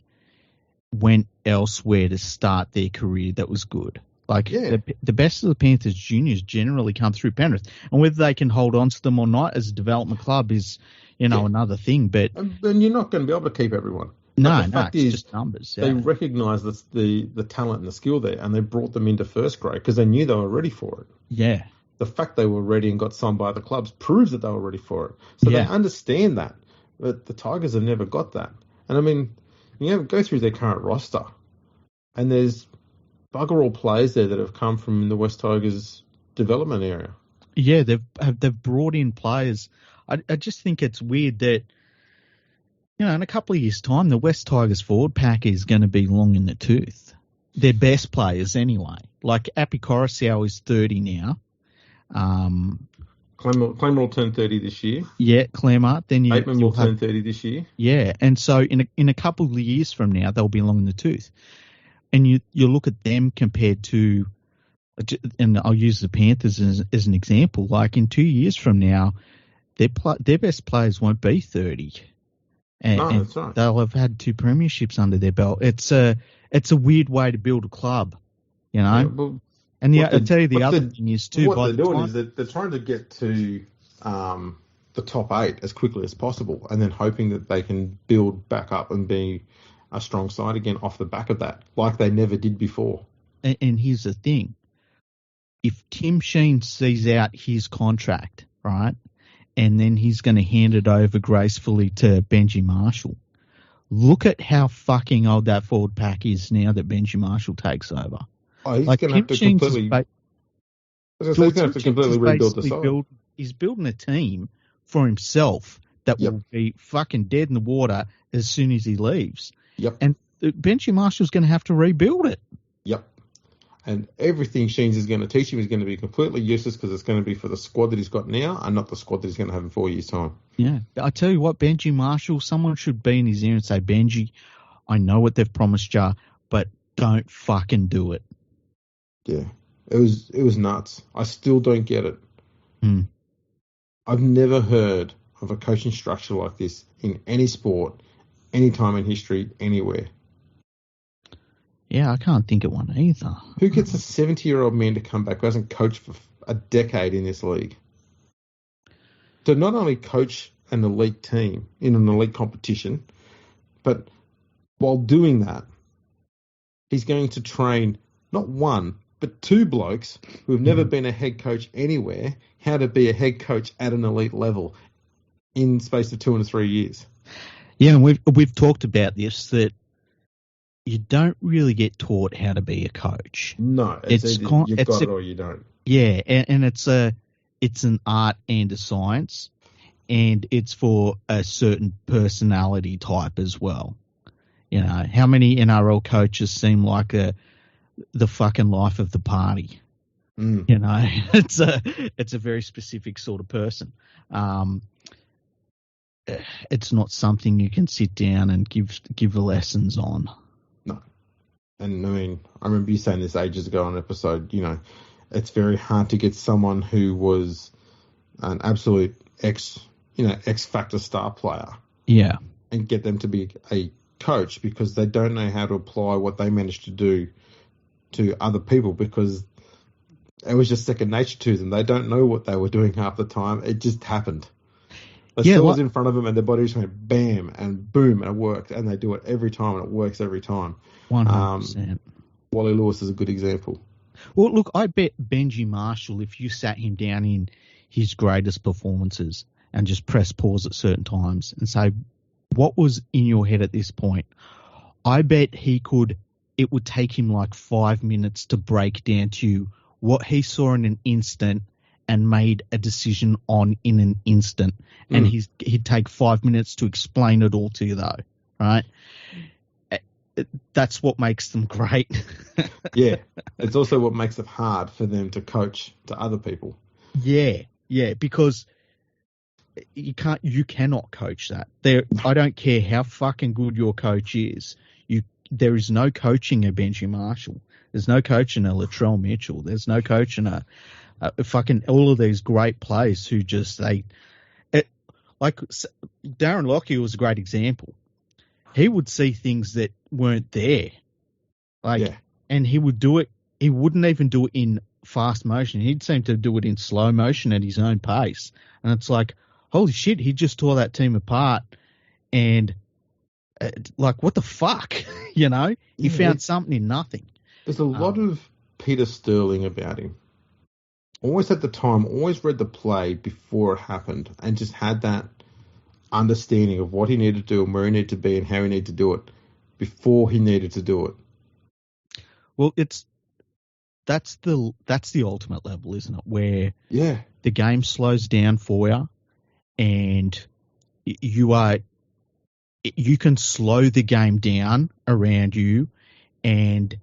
went elsewhere to start their career that was good. Like, the best of the Panthers juniors generally come through Penrith. And whether they can hold on to them or not as a development club is, another thing. But and you're not going to be able to keep everyone. No, it's just numbers. They recognise the talent and the skill there, and they brought them into first grade because they knew they were ready for it. Yeah. The fact they were ready and got signed by the clubs proves that they were ready for it. So they understand that. But the Tigers have never got that. And I mean, go through their current roster, and there's bugger all players there that have come from the West Tigers development area. Yeah, they've brought in players. I just think it's weird that, in a couple of years' time, the West Tigers forward pack is going to be long in the tooth. Their best players anyway. Like Api Coruscant is 30 now. Clemmer will turn 30 this year. Yeah, Clemmer. Then Bateman will turn 30 this year. Yeah, and so in a couple of years from now, they'll be long in the tooth. And you look at them compared to, and I'll use the Panthers as an example. Like in 2 years from now, their best players won't be 30. And that's right. They'll have had 2 premierships under their belt. It's a weird way to build a club, Yeah, well, and I'll tell you the other thing is too. What they're doing is that they're trying to get to the top 8 as quickly as possible, and then hoping that they can build back up and be a strong side again off the back of that, like they never did before. And here's the thing: if Tim Sheen sees out his contract, right, and then he's going to hand it over gracefully to Benji Marshall. Look at how fucking old that forward pack is now that Benji Marshall takes over. Oh, he's going to have to completely rebuild the side. He's building a team for himself that Yep. will be fucking dead in the water as soon as he leaves. Yep. And Benji Marshall's going to have to rebuild it. Yep. And everything Sheens is going to teach him is going to be completely useless because it's going to be for the squad that he's got now and not the squad that he's going to have in 4 years' time. Yeah. I tell you what, Benji Marshall, someone should be in his ear and say, Benji, I know what they've promised you, but don't fucking do it. Yeah. It was nuts. I still don't get it. I've never heard of a coaching structure like this in any sport, any time in history, anywhere. Yeah, I can't think of one either. Who gets a 70-year-old man to come back who hasn't coached for a decade in this league? To not only coach an elite team in an elite competition, but while doing that, he's going to train not one, but two blokes who have never been a head coach anywhere, how to be a head coach at an elite level in space of 2 and 3 years. Yeah, and we've talked about this, that you don't really get taught how to be a coach. No, you've got it or you don't. Yeah, and it's an art and a science, and it's for a certain personality type as well. You know, how many NRL coaches seem like the fucking life of the party? You know, it's a very specific sort of person. It's not something you can sit down and give lessons on. No. And I mean, I remember you saying this ages ago on an episode, you know, it's very hard to get someone who was an absolute X factor star player. Yeah. And get them to be a coach because they don't know how to apply what they managed to do to other people because it was just second nature to them. They don't know what they were doing half the time. It just happened. The was in front of them and their body just went bam and boom and it worked. And they do it every time and it works every time. 100%. Wally Lewis is a good example. Well, look, I bet Benji Marshall, if you sat him down in his greatest performances and just press pause at certain times and say, what was in your head at this point? I bet it would take him like 5 minutes to break down to you what he saw in an instant and made a decision on in an instant. And he'd take 5 minutes to explain it all to you though, right? That's what makes them great. Yeah. It's also what makes it hard for them to coach to other people. Yeah, because you cannot coach that. I don't care how fucking good your coach is. There is no coaching a Benji Marshall. There's no coaching a Latrell Mitchell. There's no coaching a fucking all of these great players who just like Darren Lockyer was a great example. He would see things that weren't there, and he would do it. He wouldn't even do it in fast motion. He'd seem to do it in slow motion at his own pace, and it's like, holy shit, he just tore that team apart, and like, what the fuck, you know? He found something in nothing. There's a lot of Peter Sterling about him. Always at the time, always read the play before it happened and just had that understanding of what he needed to do and where he needed to be and how he needed to do it before he needed to do it. Well, that's the ultimate level, isn't it? Where the game slows down for you and you can slow the game down around you and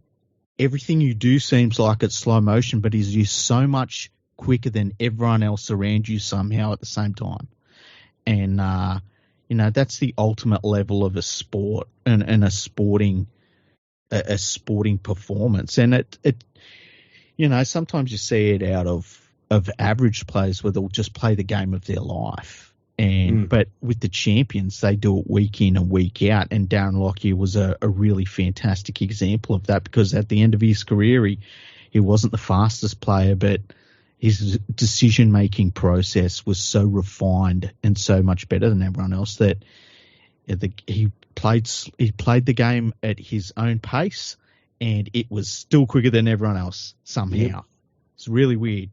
everything you do seems like it's slow motion, but is used so much quicker than everyone else around you somehow at the same time. And, that's the ultimate level of a sport and a sporting performance. And it sometimes you see it out of average players where they'll just play the game of their life. But with the champions, they do it week in and week out. And Darren Lockyer was a really fantastic example of that because at the end of his career, he wasn't the fastest player, but his decision-making process was so refined and so much better than everyone else that he played the game at his own pace, and it was still quicker than everyone else somehow. Yep. It's really weird.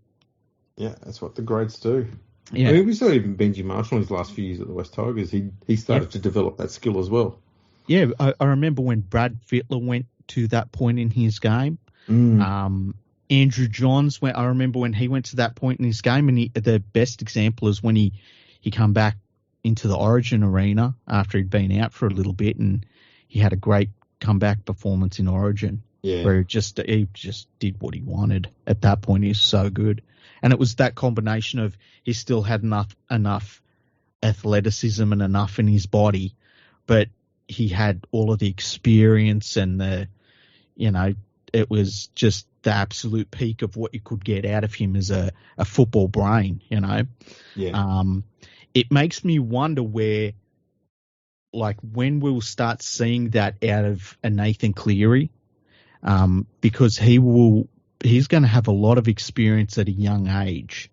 Yeah, that's what the greats do. Yeah. I mean, we saw even Benji Marshall in his last few years at the West Tigers. He started to develop that skill as well. Yeah, I remember when Brad Fittler went to that point in his game. Andrew Johns, I remember when he went to that point in his game, and the best example is when he he come back into the Origin arena after he'd been out for a little bit, and he had a great comeback performance in Origin. Yeah. Where he just did what he wanted. At that point, he's so good. And it was that combination of he still had enough athleticism and enough in his body, but he had all of the experience and it was just the absolute peak of what you could get out of him as a football brain, Yeah. It makes me wonder when we'll start seeing that out of a Nathan Cleary. Because he's going to have a lot of experience at a young age,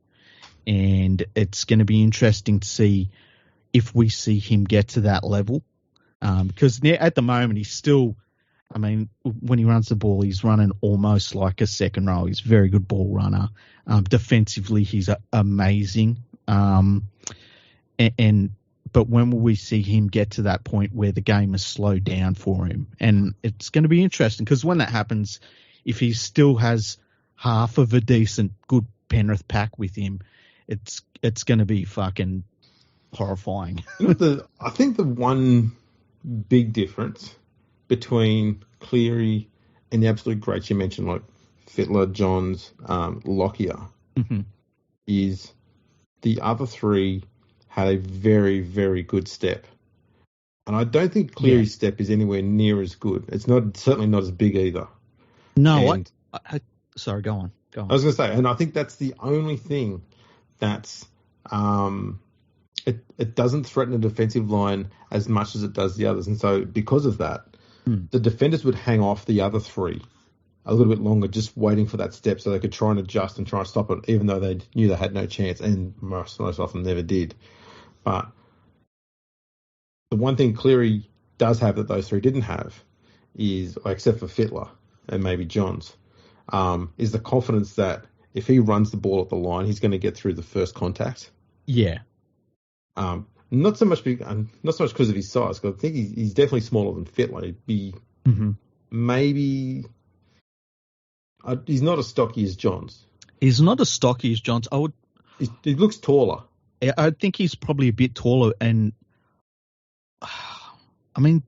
and it's going to be interesting to see if we see him get to that level. Because at the moment he's still, when he runs the ball, he's running almost like a second row. He's a very good ball runner. Defensively, he's amazing. But when will we see him get to that point where the game is slowed down for him? And it's going to be interesting because when that happens, if he still has half of a decent, good Penrith pack with him, it's going to be fucking horrifying. I think the one big difference between Cleary and the absolute greats you mentioned, like Fittler, Johns, Lockyer, is the other three had a very, very good step. And I don't think Cleary's step is anywhere near as good. It's certainly not as big either. No, sorry, go on. I was going to say, and I think that's the only thing that's it doesn't threaten the defensive line as much as it does the others. And so because of that, the defenders would hang off the other three a little bit longer, just waiting for that step so they could try and adjust and try and stop it, even though they knew they had no chance, and most often never did. But the one thing Cleary does have that those three didn't have is, except for Fittler and maybe Johns, is the confidence that if he runs the ball at the line, he's going to get through the first contact. Yeah. Not so much because of his size, because I think he's definitely smaller than Fittler. He'd be maybe he's not as stocky as Johns. He's not as stocky as Johns. He looks taller. I think he's probably a bit taller, and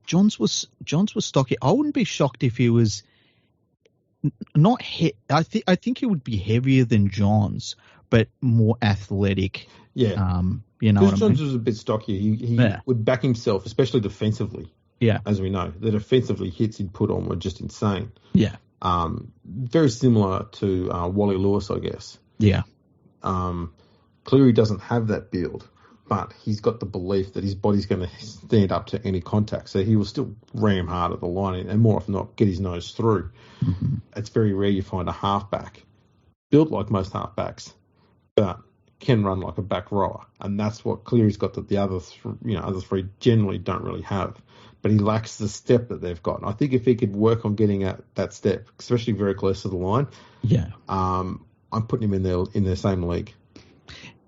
Johns was stocky. I wouldn't be shocked if he was not. I think he would be heavier than Johns, but more athletic. Yeah, because Johns was a bit stockier. He would back himself, especially defensively. Yeah, as we know, the defensively hits he'd put on were just insane. Yeah, very similar to Wally Lewis, I guess. Yeah. Cleary doesn't have that build, but he's got the belief that his body's going to stand up to any contact. So he will still ram hard at the line and more often not get his nose through. It's very rare you find a halfback built like most halfbacks, but can run like a back rower. And that's what Cleary's got that the other three generally don't really have. But he lacks the step that they've got. And I think if he could work on getting at that step, especially very close to the line, I'm putting him in their same league.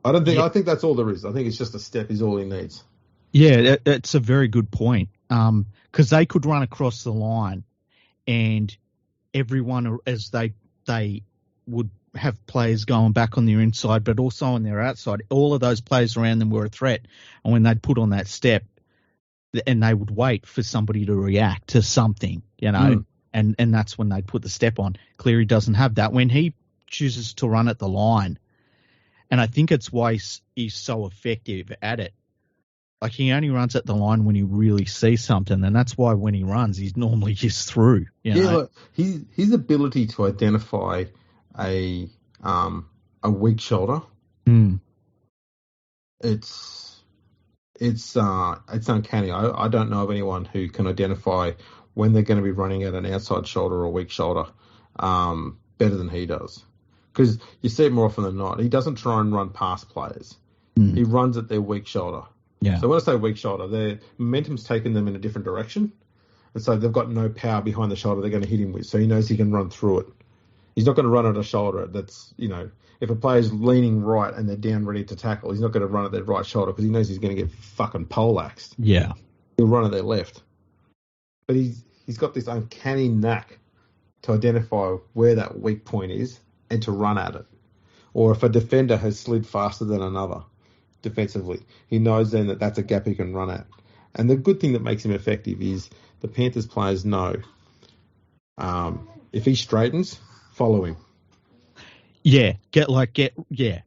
I think that's all there is. I think it's just a step is all he needs. Yeah, that's a very good point. Because they could run across the line, and everyone, as they would have players going back on their inside, but also on their outside. All of those players around them were a threat, and when they'd put on that step, and they would wait for somebody to react to something, and that's when they'd put the step on. Cleary doesn't have that. When he chooses to run at the line, and I think it's why he's so effective at it. Like, he only runs at the line when he really sees something, and that's why when he runs, he's normally just through. Look, his ability to identify a weak shoulder, it's uncanny. I don't know of anyone who can identify when they're going to be running at an outside shoulder or a weak shoulder better than he does. Because you see it more often than not. He doesn't try and run past players. He runs at their weak shoulder. Yeah. So when I say weak shoulder, their momentum's taken them in a different direction. And so they've got no power behind the shoulder they're going to hit him with. So he knows he can run through it. He's not going to run at a shoulder that's, if a player's leaning right and they're down ready to tackle, he's not going to run at their right shoulder because he knows he's going to get fucking poleaxed. Yeah. He'll run at their left. But he's got this uncanny knack to identify where that weak point is and to run at it. Or if a defender has slid faster than another, defensively. He knows then that that's a gap he can run at. And the good thing that makes him effective is the Panthers players know if he straightens, follow him. Yeah,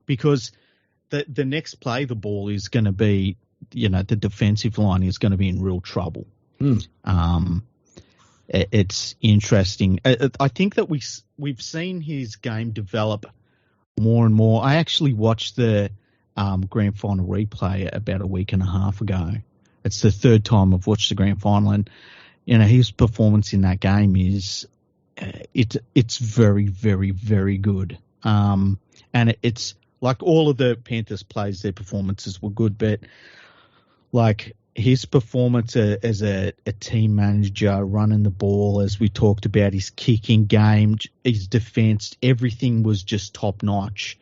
because the next play, the ball is going to be, the defensive line is going to be in real trouble. It's interesting. I think that we've seen his game develop more and more. I actually watched the grand final replay about a week and a half ago. It's the third time I've watched the grand final, and his performance in that game is it's very, very, very good. And it's like all of the Panthers players, their performances were good, but like his performance as a team manager, running the ball, as we talked about, his kicking game, his defense, everything was just top notch.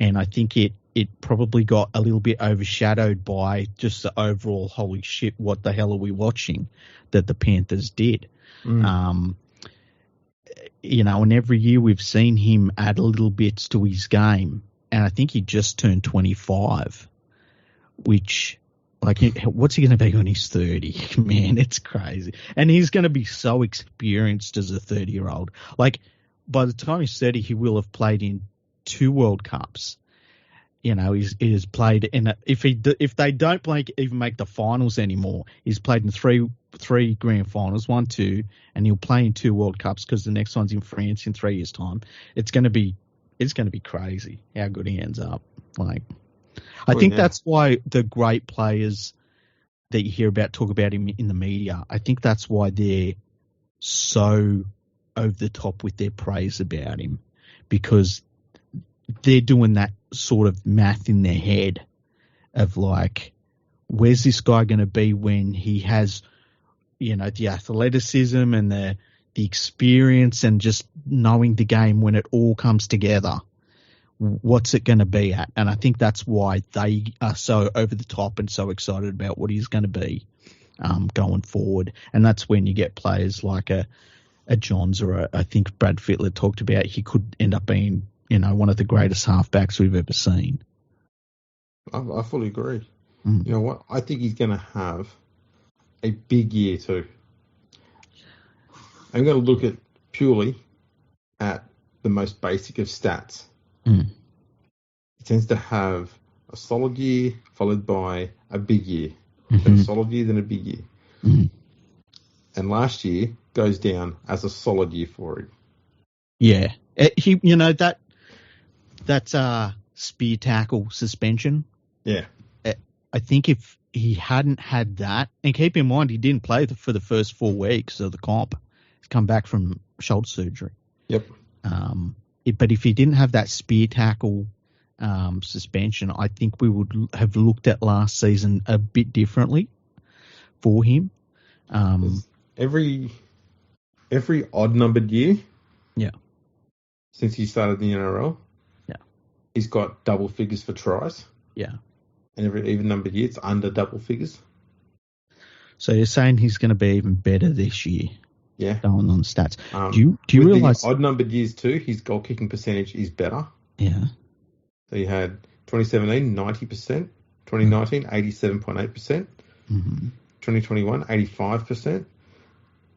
And I think it probably got a little bit overshadowed by just the overall, holy shit, what the hell are we watching that the Panthers did. And every year we've seen him add little bits to his game. And I think he just turned 25, which, what's he going to be when he's 30? Man, it's crazy. And he's going to be so experienced as a 30-year-old. Like, by the time he's 30, he will have played in 2 World Cups. He has played in if they don't even make the finals anymore, he's played in three grand finals, 1, 2, and he'll play in 2 World Cups because the next one's in France in 3 years' time. It's going to be crazy how good he ends up. I think that's why the great players that you hear about talk about him in the media. I think that's why they're so over the top with their praise about him, because they're doing that sort of math in their head of where's this guy going to be when he has, the athleticism and the experience and just knowing the game when it all comes together. What's it going to be at? And I think that's why they are so over the top and so excited about what he's going to be going forward. And that's when you get players like a Johns or I think Brad Fittler talked about he could end up being, one of the greatest halfbacks we've ever seen. I fully agree. You know what? I think he's going to have a big year too. I'm going to look at purely at the most basic of stats. He tends to have a solid year followed by a big year. Then a solid year, then a big year. And last year goes down as a solid year for him. Yeah. That's spear tackle suspension. Yeah. I think if he hadn't had that, and keep in mind he didn't play for the first 4 weeks of the comp. He's come back from shoulder surgery. Yep. But if he didn't have that spear tackle suspension, I think we would have looked at last season a bit differently for him. Every odd numbered year, since he started the NRL, he's got double figures for tries. Yeah. And every even numbered year, it's under double figures. So you're saying he's going to be even better this year? Yeah. Going on stats. Do you realise the odd numbered years too? His goal kicking percentage is better. Yeah. So he had 2017 90%, 2019 87.8%, 2021 85%.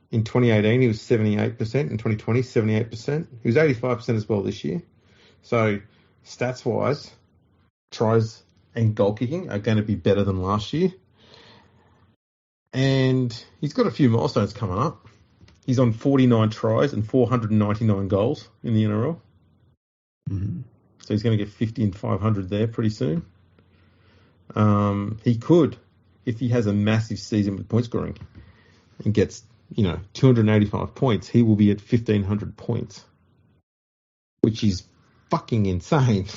In 2018 he was 78%. In 2020 78%. He was 85% as well this year. So stats wise, tries and goal kicking are going to be better than last year. And he's got a few milestones coming up. He's on 49 tries and 499 goals in the NRL. So he's going to get 50 and 500 there pretty soon. He could, if he has a massive season with point scoring and gets, 285 points, he will be at 1,500 points, which is fucking insane.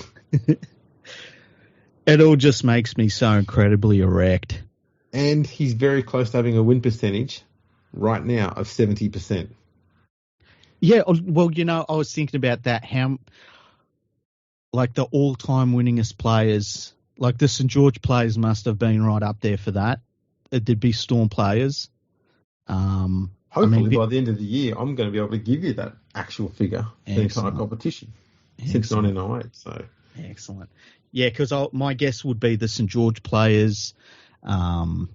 It all just makes me so incredibly erect. And he's very close to having a win percentage right now of 70%. Yeah, well, I was thinking about that, how, the all-time winningest players, the St. George players must have been right up there for that. There'd be Storm players. Hopefully by the end of the year, I'm going to be able to give you that actual figure for the entire competition since 1908. So. Excellent. Yeah, because my guess would be the St. George players. I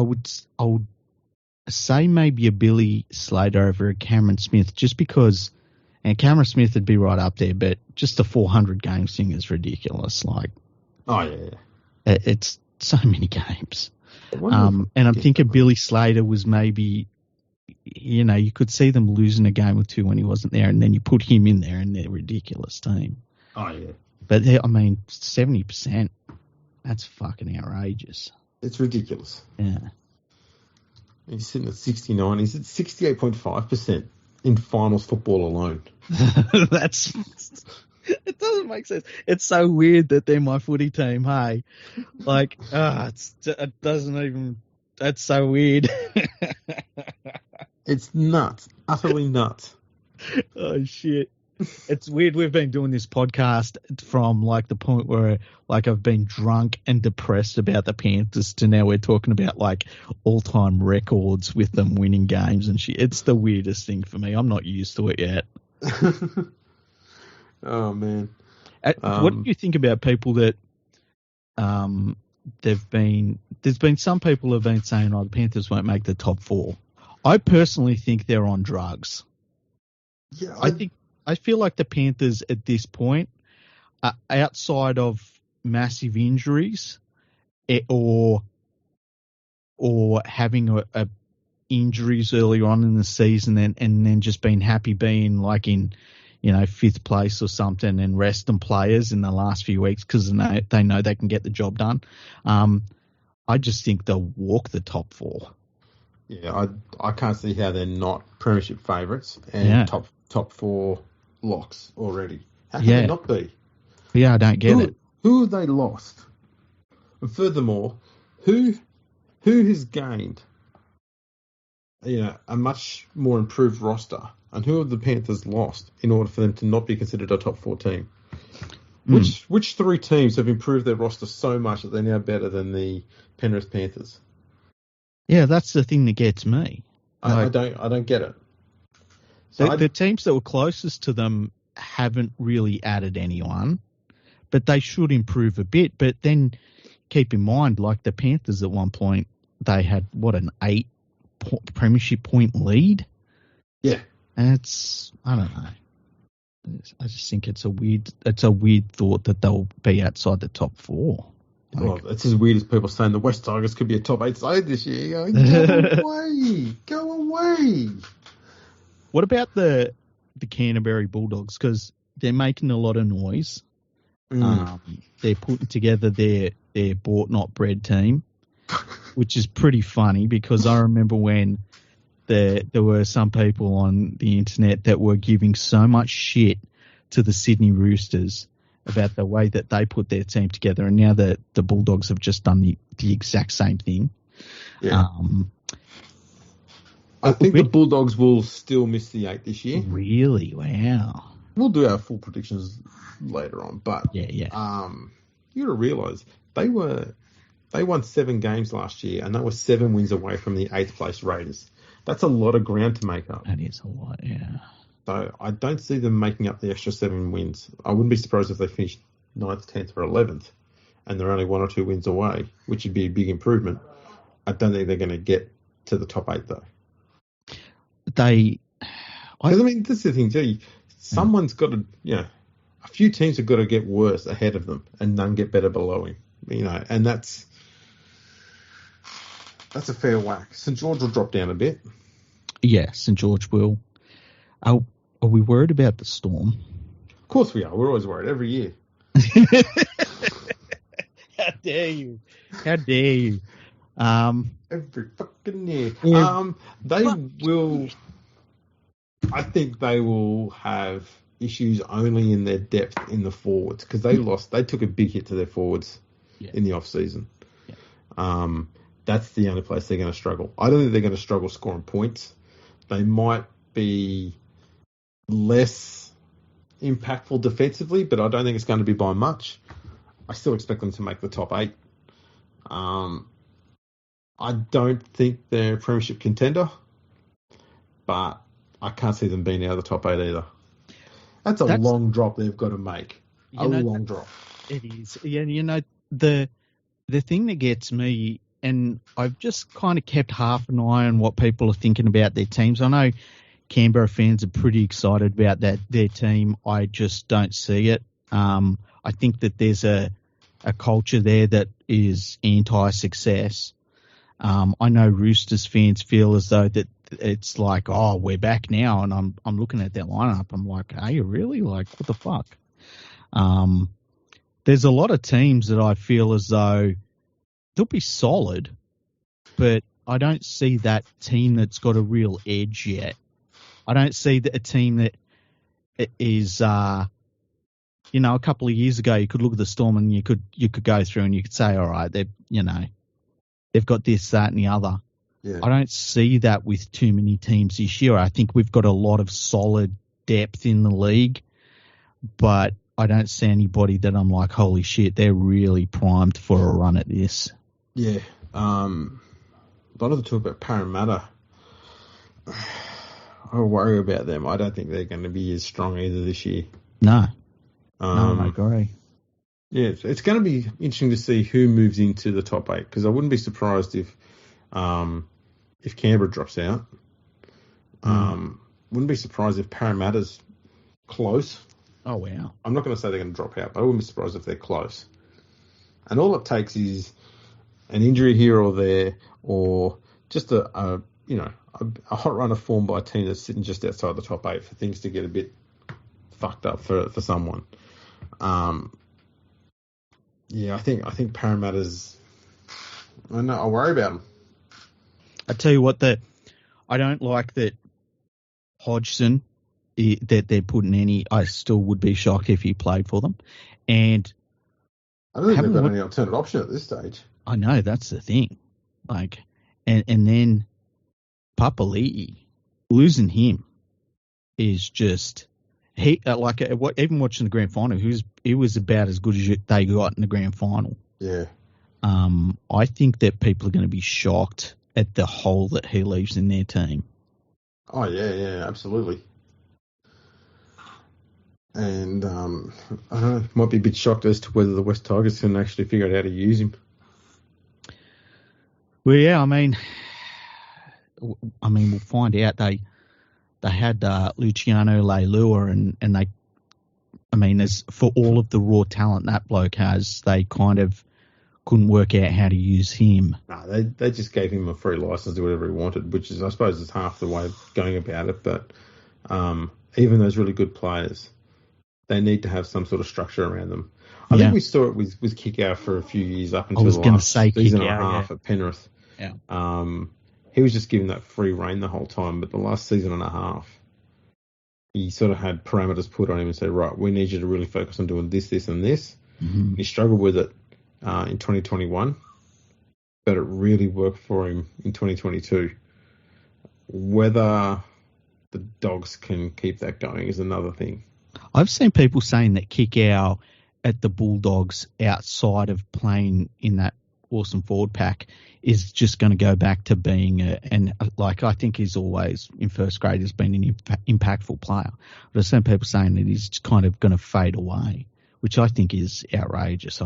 would say maybe a Billy Slater over a Cameron Smith, just because, and Cameron Smith would be right up there, but just the 400 games thing is ridiculous. Like, oh yeah, it's so many games. And I'm thinking Billy Slater was maybe, you could see them losing a game or two when he wasn't there, and then you put him in there, and they're a ridiculous team. Oh yeah, but 70%. That's fucking outrageous. It's ridiculous. Yeah. He's sitting at 69. He's at 68.5% in finals football alone. It doesn't make sense. It's so weird that they're my footy team. Hey, like, it doesn't even. That's so weird. It's nuts, utterly nuts. Oh shit. It's weird. We've been doing this podcast from like the point where like I've been drunk and depressed about the Panthers to now we're talking about like all-time records with them winning games and shit. It's the weirdest thing for me. I'm not used to it yet. Oh man. What do you think about people that there's been some people who have been saying, the Panthers won't make the top 4. I personally think they're on drugs. Yeah, I feel like the Panthers at this point, outside of massive injuries or having a injuries early on in the season and then just being happy being like in, 5th place or something and resting players in the last few weeks because they know they can get the job done. I just think they'll walk the top 4. Yeah, I can't see how they're not premiership favourites and top 4 locks already. How can they not be? Yeah, I don't get it. Who have they lost? And furthermore, who has gained a much more improved roster? And who have the Panthers lost in order for them to not be considered a top 4 team? Which 3 teams have improved their roster so much that they're now better than the Penrith Panthers? Yeah, that's the thing that gets me. I don't get it. So the teams that were closest to them haven't really added anyone, but they should improve a bit. But then keep in mind, like the Panthers at one point, they had an 8 premiership point lead. Yeah. And I don't know. I just think it's a weird thought that they'll be outside the top 4. Well, it's as weird as people saying the West Tigers could be a top 8 side this year. Go away. What about the Canterbury Bulldogs? Because they're making a lot of noise. They're putting together their bought not bred team, which is pretty funny because I remember when there were some people on the internet that were giving so much shit to the Sydney Roosters about the way that they put their team together, and now that the Bulldogs have just done the exact same thing. Yeah. I think the Bulldogs will still miss the 8 this year. Really? Wow. We'll do our full predictions later on, but yeah. You got to realise they won 7 games last year, and they were 7 wins away from the 8th place Raiders. That's a lot of ground to make up. That is a lot, yeah. So I don't see them making up the extra 7 wins. I wouldn't be surprised if they finished 9th, 10th, or 11th, and they're only 1 or 2 wins away, which would be a big improvement. I don't think they're going to get to the top 8 though. That's the thing too. Someone's got to, a few teams have got to get worse ahead of them, and none get better below him. And that's a fair whack. St. George will drop down a bit. Yeah, St. George will. Are we worried about the Storm? Of course we are. We're always worried every year. How dare you? Every fucking year. I think they will have issues only in their depth in the forwards because they took a big hit to their forwards in the off season. Yeah. That's the only place they're going to struggle. I don't think they're going to struggle scoring points. They might be less impactful defensively, but I don't think it's going to be by much. I still expect them to make the top 8. I don't think they're a premiership contender, but I can't see them being out of the top 8 either. That's a long drop they've got to make. Long drop. It is. Yeah, the thing that gets me, and I've just kind of kept half an eye on what people are thinking about their teams. I know Canberra fans are pretty excited about their team. I just don't see it. I think that there's a culture there that is anti-success. I know Roosters fans feel as though that it's like, oh, we're back now, and I'm looking at their lineup. I'm like, are you really? Like, what the fuck? There's a lot of teams that I feel as though they'll be solid, but I don't see that team that's got a real edge yet. I don't see a team that is, a couple of years ago you could look at the Storm and you could go through and you could say, all right, they've got this, that, and the other. Yeah. I don't see that with too many teams this year. I think we've got a lot of solid depth in the league, but I don't see anybody that I'm like, holy shit, they're really primed for a run at this. Yeah. A lot of the talk about Parramatta, I worry about them. I don't think they're going to be as strong either this year. No, I agree. Yeah, it's going to be interesting to see who moves into the top 8, because I wouldn't be surprised if Canberra drops out. Wouldn't be surprised if Parramatta's close. Oh, wow. I'm not going to say they're going to drop out, but I wouldn't be surprised if they're close. And all it takes is an injury here or there, or just a hot run of form by a team that's sitting just outside the top 8 for things to get a bit fucked up for someone. I think Parramatta's. I know. I worry about them. I tell you what, I don't like that Hodgson that they're putting any. I still would be shocked if he played for them, and I don't think they've got any alternate option at this stage. I know that's the thing. Like, and then Papali'i, losing him is just even watching the grand final, he was about as good as they got in the grand final. Yeah. I think that people are going to be shocked at the hole that he leaves in their team. Oh yeah, absolutely. And I don't know, might be a bit shocked as to whether the West Tigers can actually figure out how to use him. Well, yeah, I mean, we'll find out. They had Luciano Leilua, and they, I mean, as for all of the raw talent that bloke has, they kind of couldn't work out how to use him. No, they just gave him a free license to do whatever he wanted, which is, I suppose, is half the way of going about it. But even those really good players, they need to have some sort of structure around them. I think we saw it with Kickout for a few years up until the last season and a half at Penrith. Yeah. He was just given that free rein the whole time, but the last season and a half, he sort of had parameters put on him and said, right, we need you to really focus on doing this, this, and this. Mm-hmm. He struggled with it in 2021, but it really worked for him in 2022. Whether the Dogs can keep that going is another thing. I've seen people saying that Kickout at the Bulldogs, outside of playing in that awesome forward pack, is just going to go back to being I think he's always in first grade has been an impactful player. But I've seen people saying that he's kind of going to fade away, which I think is outrageous.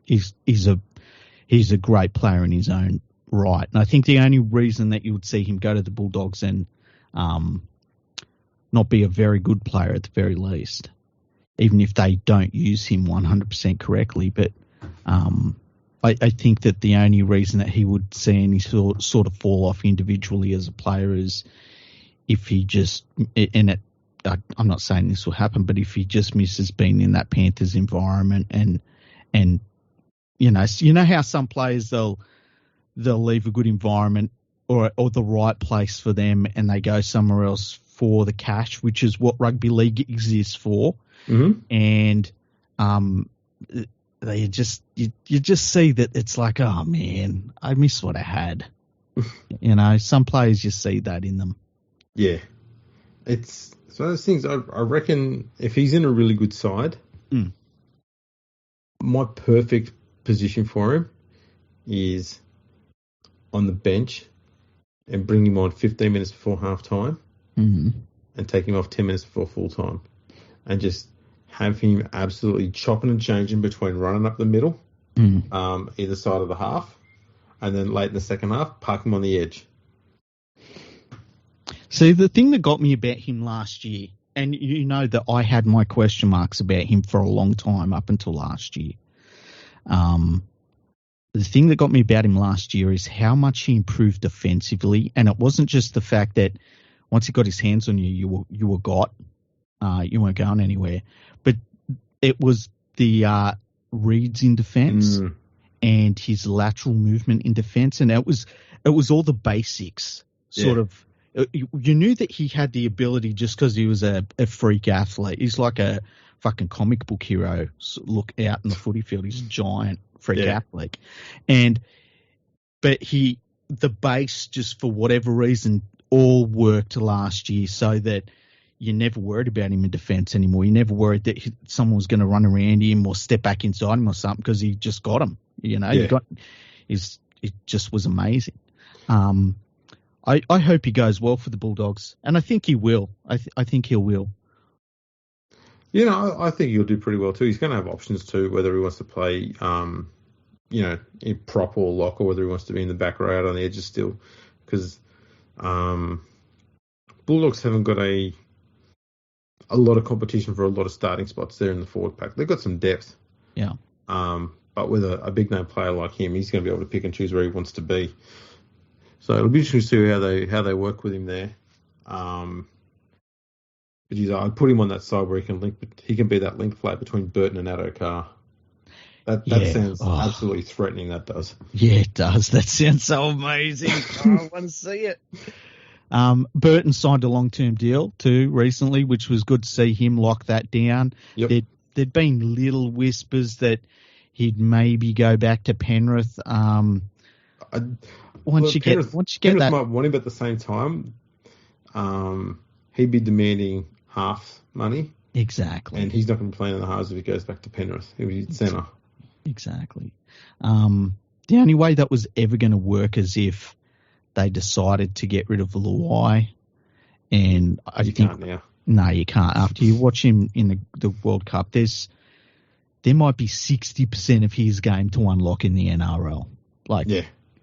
He's a great player in his own right, and I think the only reason that you would see him go to the Bulldogs and not be a very good player at the very least, even if they don't use him 100% correctly, but I think that the only reason that he would see any sort of fall off individually as a player is if he just, I'm not saying this will happen, but if he just misses being in that Panthers environment and you know how some players they'll leave a good environment or the right place for them and they go somewhere else for the cash, which is what rugby league exists for. Mm-hmm. And they just you just see that it's like, oh man, I miss what I had. Some players, you see that in them. Yeah, it's one of those things. I reckon if he's in a really good side, my perfect position for him is on the bench and bring him on 15 minutes before half time, and take him off 10 minutes before full time. and just have him absolutely chopping and changing between running up the middle, either side of the half, and then late in the second half, park him on the edge. See, the thing that got me about him last year, and you know that I had my question marks about him for a long time up until last year. The thing that got me about him last year is how much he improved defensively, and it wasn't just the fact that once he got his hands on you, you were got. You weren't going anywhere. But it was the reads in defence and his lateral movement in defence, and it was all the basics. Sort of, you knew that he had the ability just because he was a freak athlete. He's like a fucking comic book hero. Look out in the footy field, he's a giant freak athlete, but the base just for whatever reason all worked last year, so that you never worried about him in defence anymore. You never worried that someone was going to run around him or step back inside him or something, because he just got him. You know, it just was amazing. I hope he goes well for the Bulldogs, and I think he will. I think he will. You know, I think he'll do pretty well too. He's going to have options too, whether he wants to play, in prop or lock, or whether he wants to be in the back row out on the edges still, because Bulldogs haven't got a lot of competition for a lot of starting spots there in the forward pack. They've got some depth. Yeah. But with a big name player like him, he's going to be able to pick and choose where he wants to be. So it'll be interesting to see how they work with him there. But I'd put him on that side where he can be that link player between Burton and Addo-Carr. That sounds absolutely threatening. That does. Yeah, it does. That sounds so amazing. I want to see it. Burton signed a long-term deal too recently, which was good to see him lock that down. Yep. There'd been little whispers that he'd maybe go back to Penrith. Once you get that, might want him, but at the same time, he'd be demanding half money. Exactly. And he's not going to be playing in the halves if he goes back to Penrith. He'll be centre. Exactly. The only way that was ever going to work is if they decided to get rid of Luai, and you can't now. No, you can't. After you watch him in the World Cup, there might be 60% of his game to unlock in the NRL.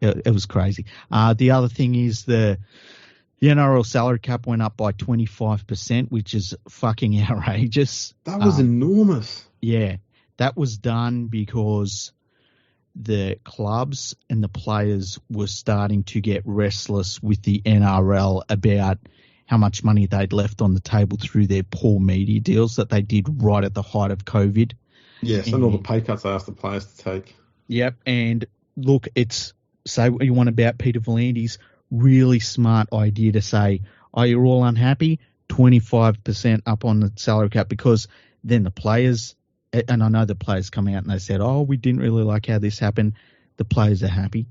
It was crazy. The other thing is the NRL salary cap went up by 25%, which is fucking outrageous. That was enormous. Yeah, that was done because the clubs and the players were starting to get restless with the NRL about how much money they'd left on the table through their poor media deals that they did right at the height of COVID. Yes, and all the pay cuts they asked the players to take. Yep, and look, say what you want about Peter V'landys, really smart idea to say, you're all unhappy, 25% up on the salary cap, because then the players, and I know the players come out and they said, we didn't really like how this happened. The players are happy.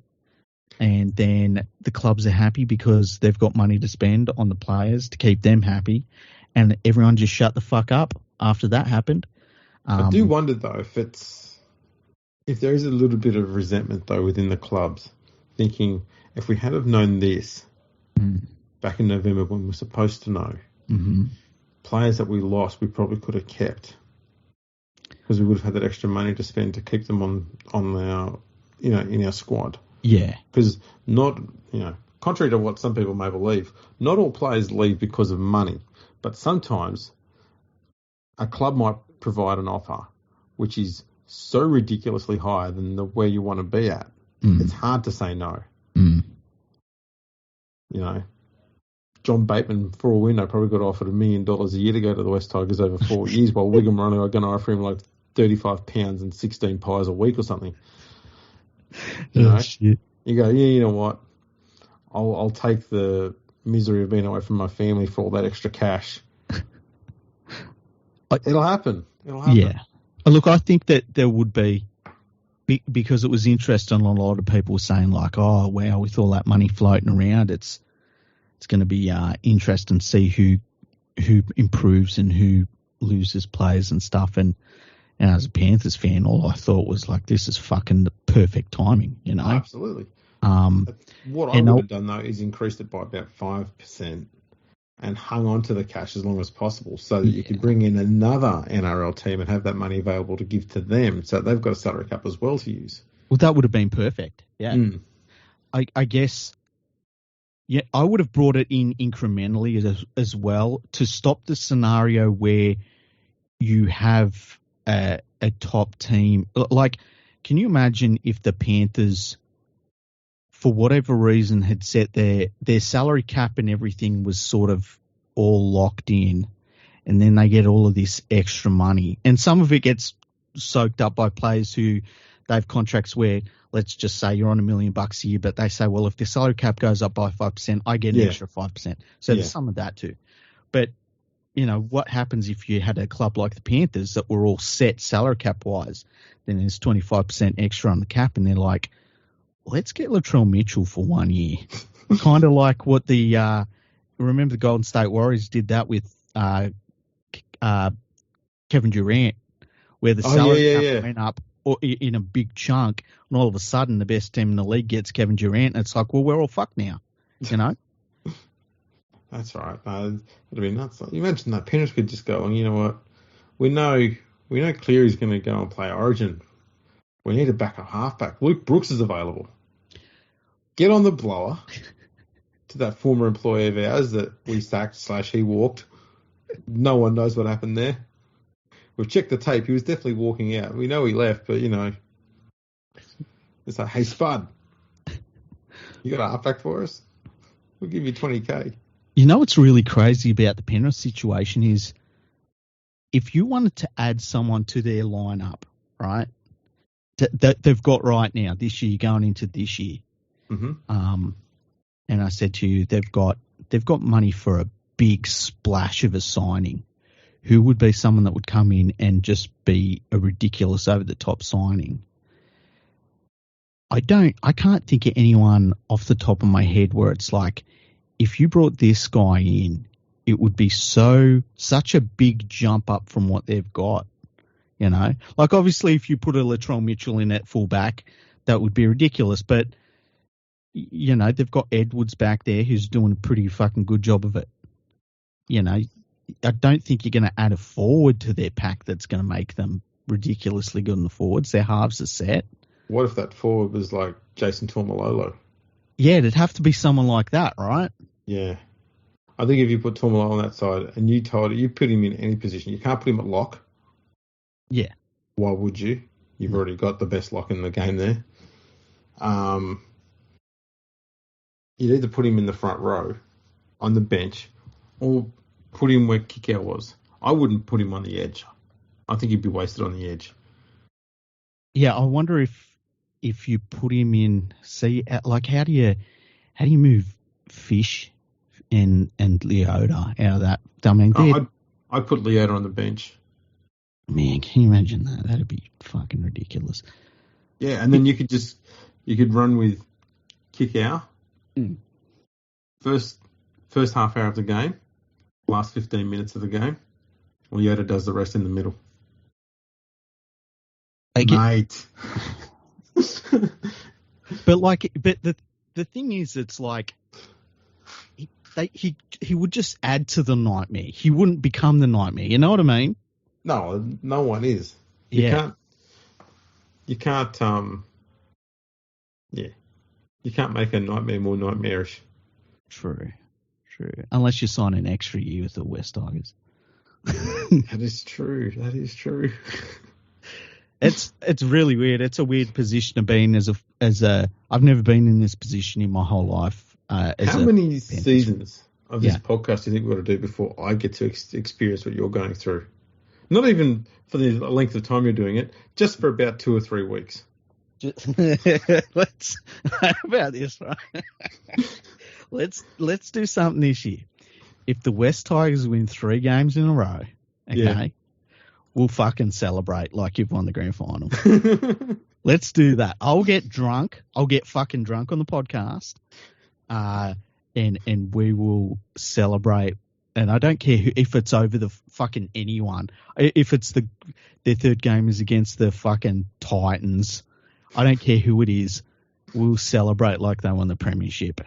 And then the clubs are happy because they've got money to spend on the players to keep them happy. And everyone just shut the fuck up after that happened. I do wonder, though, if there is a little bit of resentment, though, within the clubs, thinking if we had have known this back in November when we were supposed to know, players that we lost, we probably could have kept, because we would have had that extra money to spend to keep them on our, in our squad. Yeah. Because contrary to what some people may believe, not all players leave because of money, but sometimes a club might provide an offer which is so ridiculously higher than where you want to be at. It's hard to say no. John Bateman, for all we know, probably got offered $1 million a year to go to the West Tigers over 4 years, while Wigan are going to offer him like £35 and 16 pies a week or something. Shit. You go, you know what? I'll take the misery of being away from my family for all that extra cash. It'll happen. Yeah. Look, I think that there would be, because it was interesting. A lot of people were saying like, wow, with all that money floating around, it's going to be interesting to see who improves and who loses players and stuff. And as a Panthers fan, all I thought was like, this is fucking the perfect timing, Absolutely. What I would have done, though, is increased it by about 5%, and hung on to the cash as long as possible so that you could bring in another NRL team and have that money available to give to them. So they've got a salary cap as well to use. Well, that would have been perfect. Yeah. I guess, yeah, I would have brought it in incrementally as well to stop the scenario where you have a top team. Like, can you imagine if the Panthers, for whatever reason, had set their salary cap and everything was sort of all locked in, and then they get all of this extra money, and some of it gets soaked up by players who they have contracts where, let's just say you're on $1 million a year, but they say, well, if the salary cap goes up by 5%, I get an extra 5%. So there's some of that too. But, you know, what happens if you had a club like the Panthers that were all set salary cap wise? Then there's 25% extra on the cap, and they're like, let's get Latrell Mitchell for 1 year. Kind of like what remember the Golden State Warriors did that with Kevin Durant, where the salary cap went up in a big chunk, and all of a sudden the best team in the league gets Kevin Durant, and it's like, well, we're all fucked now, you know? That's right. It'd be nuts. You mentioned that Penrith could just go, and you know what? We know Cleary's going to go and play Origin. We need a backup halfback. Luke Brooks is available. Get on the blower to that former employee of ours that we sacked / he walked. No one knows what happened there. We've checked the tape. He was definitely walking out. We know he left, but, you know, it's like, hey, Spud, you got a halfback for us? We'll give you $20K. You know what's really crazy about the Penrith situation is if you wanted to add someone to their lineup, right, that they've got right now, this year, going into this year, and I said to you, they've got money for a big splash of a signing. Who would be someone that would come in and just be a ridiculous over-the-top signing? I can't think of anyone off the top of my head where it's like, if you brought this guy in, it would be such a big jump up from what they've got. You know, like obviously if you put a Latrell Mitchell in at fullback, that would be ridiculous. But, you know, they've got Edwards back there who's doing a pretty fucking good job of it. You know, I don't think you're going to add a forward to their pack that's going to make them ridiculously good in the forwards. Their halves are set. What if that forward was like Jason Taumalolo? Yeah, it'd have to be someone like that, right? Yeah. I think if you put Taumalolo on that side and you put him in any position, you can't put him at lock. Yeah. Why would you? You've already got the best lock in the game there. You'd either put him in the front row on the bench or put him where Kickout was. I wouldn't put him on the edge. I think he'd be wasted on the edge. Yeah, I wonder if you put him in, see, like how do you move Fish and Leota out of that? I mean, I'd put Leota on the bench. Man, can you imagine that? That'd be fucking ridiculous. Yeah, and then you could run with Kickout. First half hour of the game, last 15 minutes of the game, Leota does the rest in the middle. Mate. But the thing is, it's like he would just add to the nightmare. He wouldn't become the nightmare. You know what I mean? No one is. You can't make a nightmare more nightmarish. True. Unless you sign an extra year with the West Tigers. That is true. It's really weird. It's a weird position to be in as a. I've never been in this position in my whole life. How many seasons of this podcast do you think we've got to do before I get to experience what you're going through? Not even for the length of time you're doing it, just for about 2 or 3 weeks. Let's how about this, right? Let's do something this year. If the West Tigers win 3 games in a row, okay, we'll fucking celebrate like you've won the grand final. Let's do that. I'll get drunk. I'll get fucking drunk on the podcast, and we will celebrate. And I don't care if it's over the fucking anyone. If it's their third game is against the fucking Titans, I don't care who it is. We'll celebrate like they won the premiership.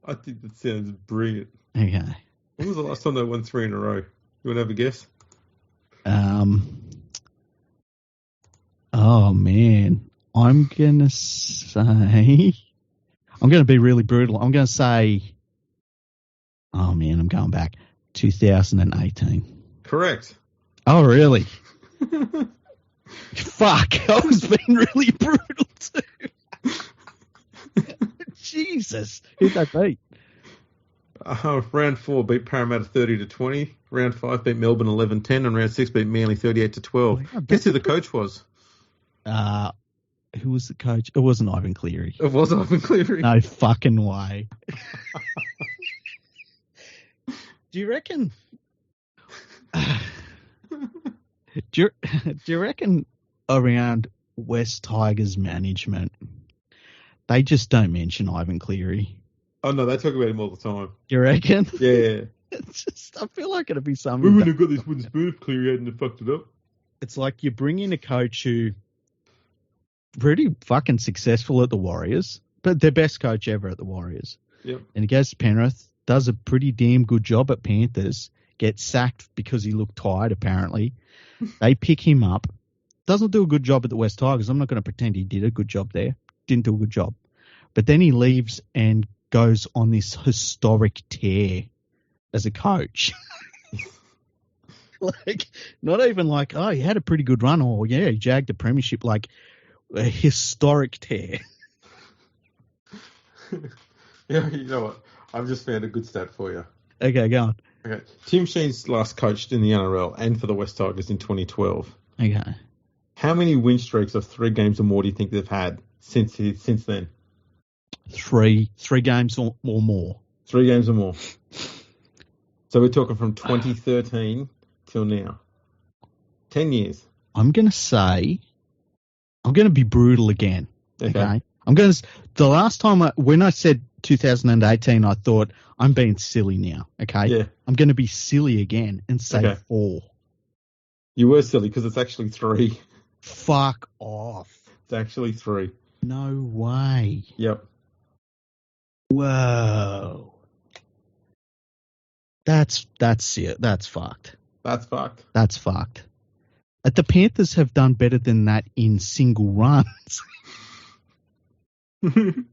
I think that sounds brilliant. Okay. When was the last time they won 3 in a row? You want to have a guess? Oh man, I'm gonna be really brutal. I'm gonna say, oh man, I'm going back 2018. Correct. Oh really? Fuck, I was being really brutal too. Jesus, who'd that beat? Round 4 beat Parramatta 30-20. Round 5 beat Melbourne 11-10, and round 6 beat Manly 38-12. Guess who the coach was? Who was the coach? It wasn't Ivan Cleary. It was Ivan Cleary. No fucking way. Do you reckon? Do you reckon around West Tigers management, they just don't mention Ivan Cleary? Oh no, they talk about him all the time. You reckon? Yeah. It's just, I feel like it'd be something. We wouldn't have got this wooden spoon if Cleary hadn't fucked it up. It's like you bring in a coach who pretty fucking successful at the Warriors, but their best coach ever at the Warriors. Yep. And he goes to Penrith, does a pretty damn good job at Panthers, gets sacked because he looked tired apparently. They pick him up, doesn't do a good job at the West Tigers. I'm not going to pretend he did a good job there. Didn't do a good job. But then he leaves and goes on this historic tear as a coach. Like, not even like, oh, he had a pretty good run, or yeah, he jagged the premiership, like a historic tear. Yeah, you know what? I've just found a good stat for you. Okay, go on. Okay. Tim Sheen's last coached in the NRL and for the West Tigers in 2012. Okay. How many win streaks of 3 games or more do you think they've had since then? 3 games or more. 3 games or more. So we're talking from 2013 till now. 10 years. I'm going to be brutal again. Okay. The last time when I said 2018, I thought I'm being silly now. Okay. Yeah. I'm going to be silly again and say 4. You were silly because it's actually 3. Fuck off. It's actually 3. No way. Yep. Whoa. That's it. That's fucked. That's fucked. That's fucked. The Panthers have done better than that in single runs. And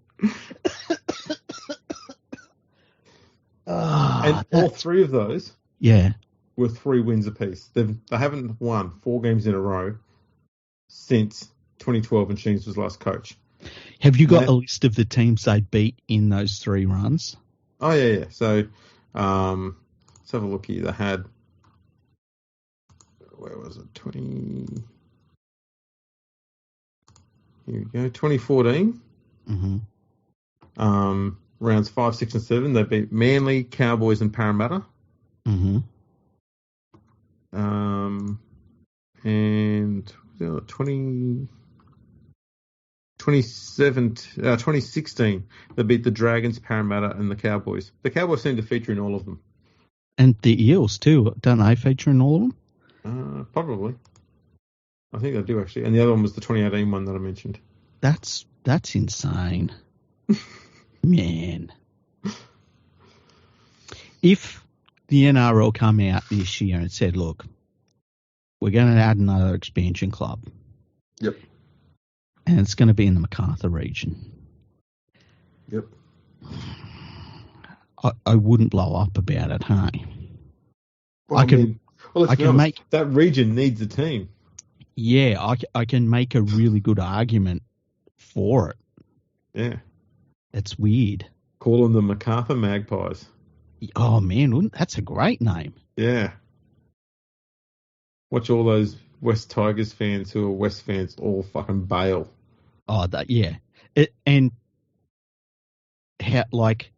all 3 of those were 3 wins apiece. They haven't won 4 games in a row since 2012 and Sheens was last coach. Have you got a list of the teams they beat in those 3 runs? Oh, yeah. So, let's have a look here. They had, where was it? Here we go. 2014. Mm-hmm. Rounds 5, 6, and 7. They beat Manly, Cowboys, and Parramatta. Mm-hmm. And 2016, they beat the Dragons, Parramatta, and the Cowboys. The Cowboys seem to feature in all of them. And the Eels too, don't they feature in all of them? Probably. I think they do actually. And the other one was the 2018 one that I mentioned. That's insane. Man. If the NRL come out this year and said, look, we're going to add another expansion club. Yep. And it's going to be in the Macarthur region. Yep. I wouldn't blow up about it, hey? Well, I can make that region needs a team. Yeah, I can make a really good argument for it. Yeah. It's weird. Call them the Macarthur Magpies. Oh, man, that's a great name. Yeah. Watch all those West Tigers fans who are West fans all fucking bail. Oh, yeah. And how, like,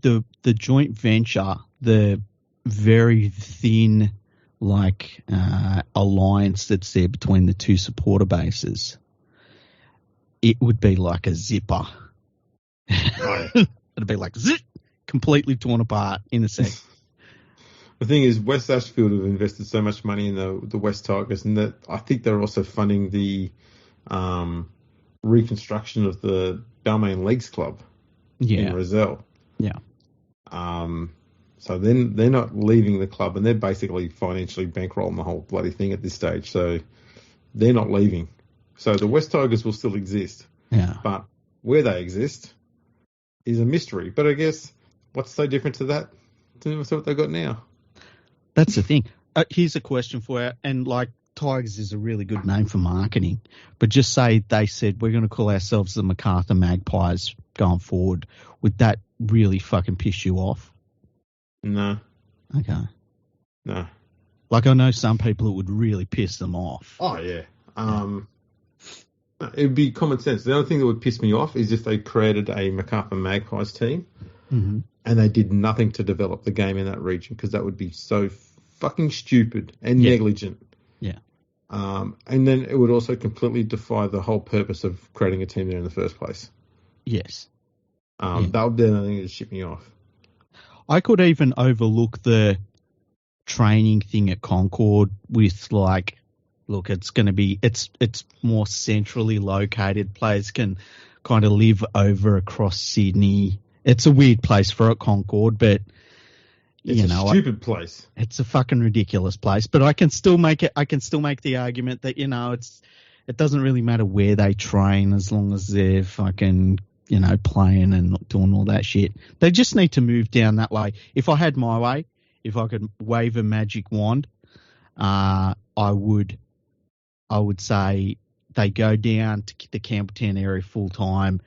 the joint venture, the very thin, like, alliance that's there between the 2 supporter bases, it would be like a zipper. It'd be like zip, completely torn apart in a second. The thing is, West Ashfield have invested so much money in the West Tigers, and that I think they're also funding the reconstruction of the Balmain Leagues Club in Rozelle. Yeah. So then they're not leaving the club, and they're basically financially bankrolling the whole bloody thing at this stage. So they're not leaving. So the West Tigers will still exist. Yeah. But where they exist is a mystery. But I guess what's so different to that to what they've got now? That's the thing. Here's a question for you. And like Tigers is a really good name for marketing. But just say they said we're going to call ourselves the MacArthur Magpies going forward. Would that really fucking piss you off? No. Okay. No. Like I know some people it would really piss them off. Oh, yeah. It would be common sense. The only thing that would piss me off is if they created a MacArthur Magpies team and they did nothing to develop the game in that region, because that would be so fucking stupid and negligent. Yeah. And then it would also completely defy the whole purpose of creating a team there in the first place. Yes. That would be the only thing that would ship me off. I could even overlook the training thing at Concord with like, look, it's going to be, it's more centrally located. Players can kind of live over across Sydney. It's a weird place for at Concord, but it's a stupid place. It's a fucking ridiculous place, but I can still make it. I can still make the argument that, it doesn't really matter where they train as long as they're fucking, playing and doing all that shit. They just need to move down that way. If I had my way, if I could wave a magic wand, I would say they go down to the Campbelltown area full time,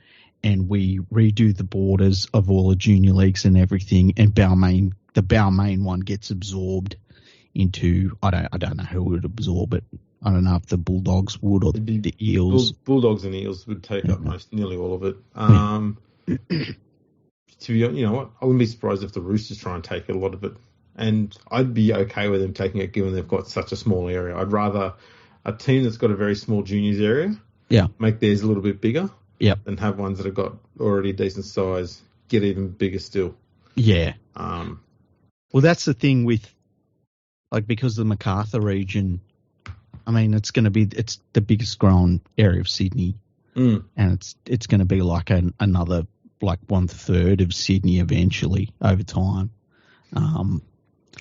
and we redo the borders of all the junior leagues and everything, and the Balmain one gets absorbed into, I don't know who would absorb it. I don't know if the Bulldogs would or the Eels. Bulldogs and Eels would take up nearly all of it. To be, you know what, I wouldn't be surprised if the Roosters try and take a lot of it, and I'd be okay with them taking it given they've got such a small area. I'd rather a team that's got a very small juniors area, make theirs a little bit bigger, than have ones that have got already decent size get even bigger still. Yeah. Well, that's the thing with, like, because the MacArthur region, I mean, it's the biggest growing area of Sydney, and it's going to be like another, like 1/3 of Sydney eventually over time. Well,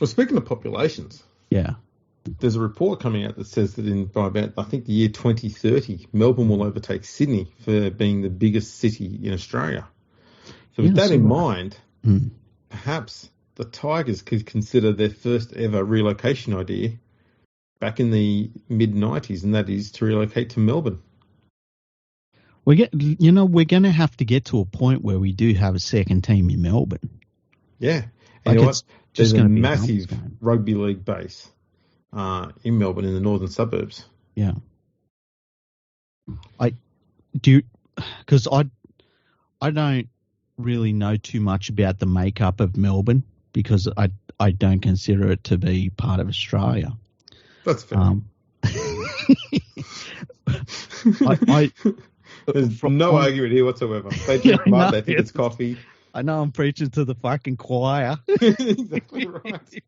speaking of populations, there's a report coming out that says that by about, I think, the year 2030, Melbourne will overtake Sydney for being the biggest city in Australia. So with that in mind, perhaps the Tigers could consider their first ever relocation idea back in the mid-90s, and that is to relocate to Melbourne. We're going to have to get to a point where we do have a second team in Melbourne. Yeah. And there's a massive rugby league base in Melbourne in the northern suburbs. Yeah. Because I don't really know too much about the makeup of Melbourne, because I don't consider it to be part of Australia. That's fair. There's no argument here whatsoever. They drink mud, they think it's coffee. I know I'm preaching to the fucking choir. Exactly right.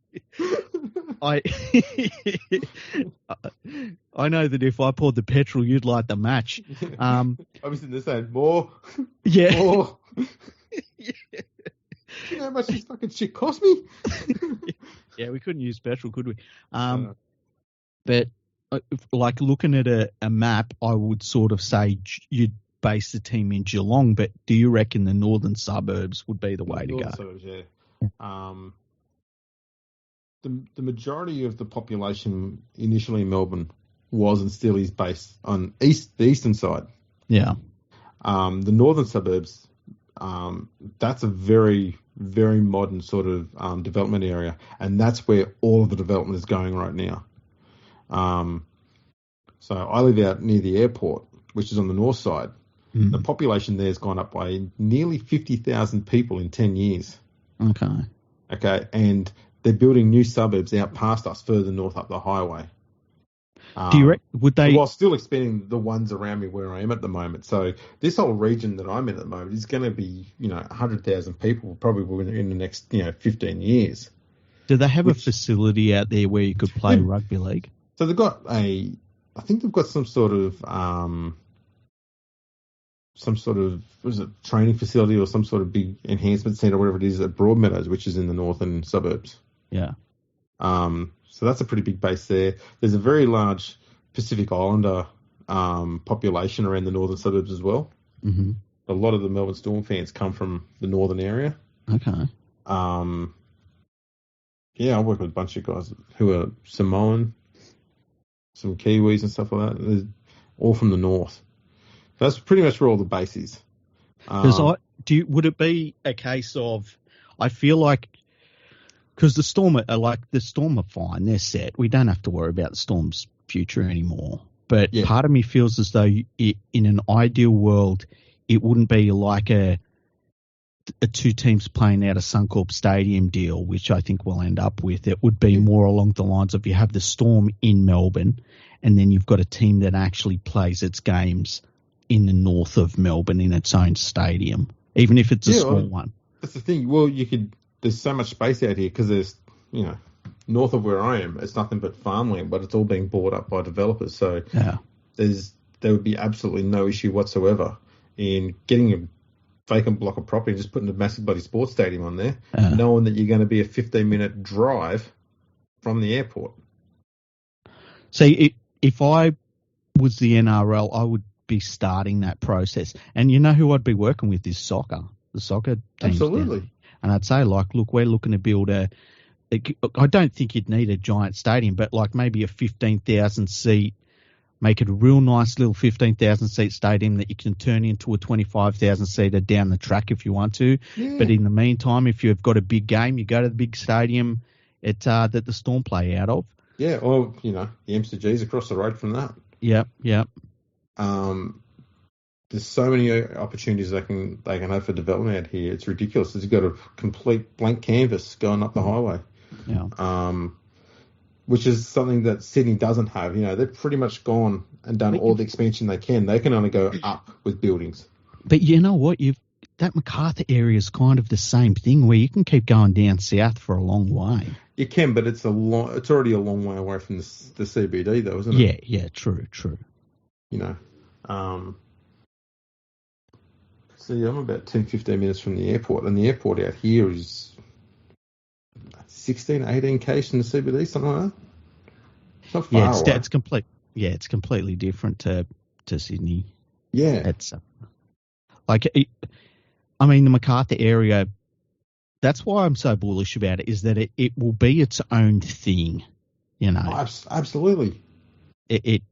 I know that if I poured the petrol, you'd light the match. I'm sitting there saying, more. Yeah. More. Do you know how much this fucking shit cost me? Yeah, we couldn't use petrol, could we? But like looking at a map, I would sort of say you'd base the team in Geelong, but do you reckon the northern suburbs would be the way to go? Suburbs, yeah. The majority of the population initially in Melbourne was and still is based on the eastern side. Yeah. The northern suburbs, that's a very, very modern sort of development area, and that's where all of the development is going right now. So I live out near the airport, which is on the north side. The population there has gone up by nearly 50,000 people in 10 years. Okay, and they're building new suburbs out past us further north up the highway. Do you would they? While still expanding the ones around me where I am at the moment. So this whole region that I'm in at the moment is going to be, 100,000 people probably in the next, 15 years. Do they have a facility out there where you could play rugby league? So they've got I think they've got some sort of some sort of, was it training facility or some sort of big enhancement centre, whatever it is, at Broadmeadows, which is in the northern suburbs. Yeah. So that's a pretty big base there. There's a very large Pacific Islander population around the northern suburbs as well. Mm-hmm. A lot of the Melbourne Storm fans come from the northern area. Okay. Yeah, I work with a bunch of guys who are Samoan, some Kiwis and stuff like that. They're all from the north. That's pretty much where all the base is. Would it be a case of, I feel like, because the Storm are fine, they're set. We don't have to worry about the Storm's future anymore. But part of me feels as though in an ideal world, it wouldn't be like a two teams playing out a Suncorp Stadium deal, which I think we'll end up with. It would be more along the lines of you have the Storm in Melbourne, and then you've got a team that actually plays its games in the north of Melbourne in its own stadium, even if it's a small one. That's the thing. Well, there's so much space out here because there's, north of where I am, it's nothing but farmland, but it's all being bought up by developers. So there would be absolutely no issue whatsoever in getting a vacant block of property and just putting a massive bloody sports stadium on there, knowing that you're going to be a 15-minute drive from the airport. See, if I was the NRL, I would be starting that process. And you know who I'd be working with is soccer. The soccer teams. Absolutely. And I'd say, look, we're looking to build I don't think you'd need a giant stadium, but like maybe a 15,000 seat, make it a real nice little 15,000 seat stadium that you can turn into a 25,000 seater down the track if you want to. Yeah. But in the meantime, if you've got a big game, you go to the big stadium that the Storm play out of. Yeah, or, the MCG's across the road from that. Yep. There's so many opportunities they can have for development out here. It's ridiculous. You've got a complete blank canvas going up the highway. Yeah. Which is something that Sydney doesn't have. They've pretty much gone and done all the expansion they can. They can only go up with buildings. But you know what? That Macarthur area is kind of the same thing where you can keep going down south for a long way. You can, but it's already a long way away from the CBD, though, isn't it? Yeah, true. See, I'm about 10, 15 minutes from the airport, and the airport out here is 16, 18K from the CBD, something like that. It's not far away. It's complete. Yeah, it's completely different to Sydney. Yeah. It's the Macarthur area, that's why I'm so bullish about it, is that it will be its own thing, Absolutely. It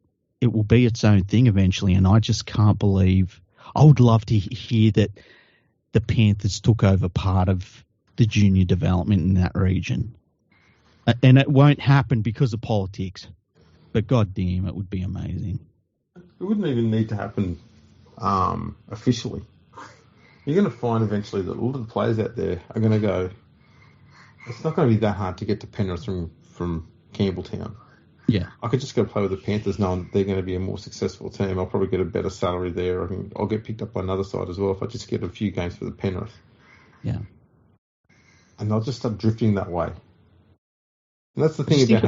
will be its own thing eventually, and I just can't believe. I would love to hear that the Panthers took over part of the junior development in that region. And it won't happen because of politics, but goddamn, it would be amazing. It wouldn't even need to happen officially. You're going to find eventually that all of the players out there are going to go, it's not going to be that hard to get to Penrith from Campbelltown. Yeah. I could just go play with the Panthers knowing they're going to be a more successful team. I'll probably get a better salary there. I'll get picked up by another side as well if I just get a few games for the Penrith. Yeah. And they'll just start drifting that way. And that's the thing about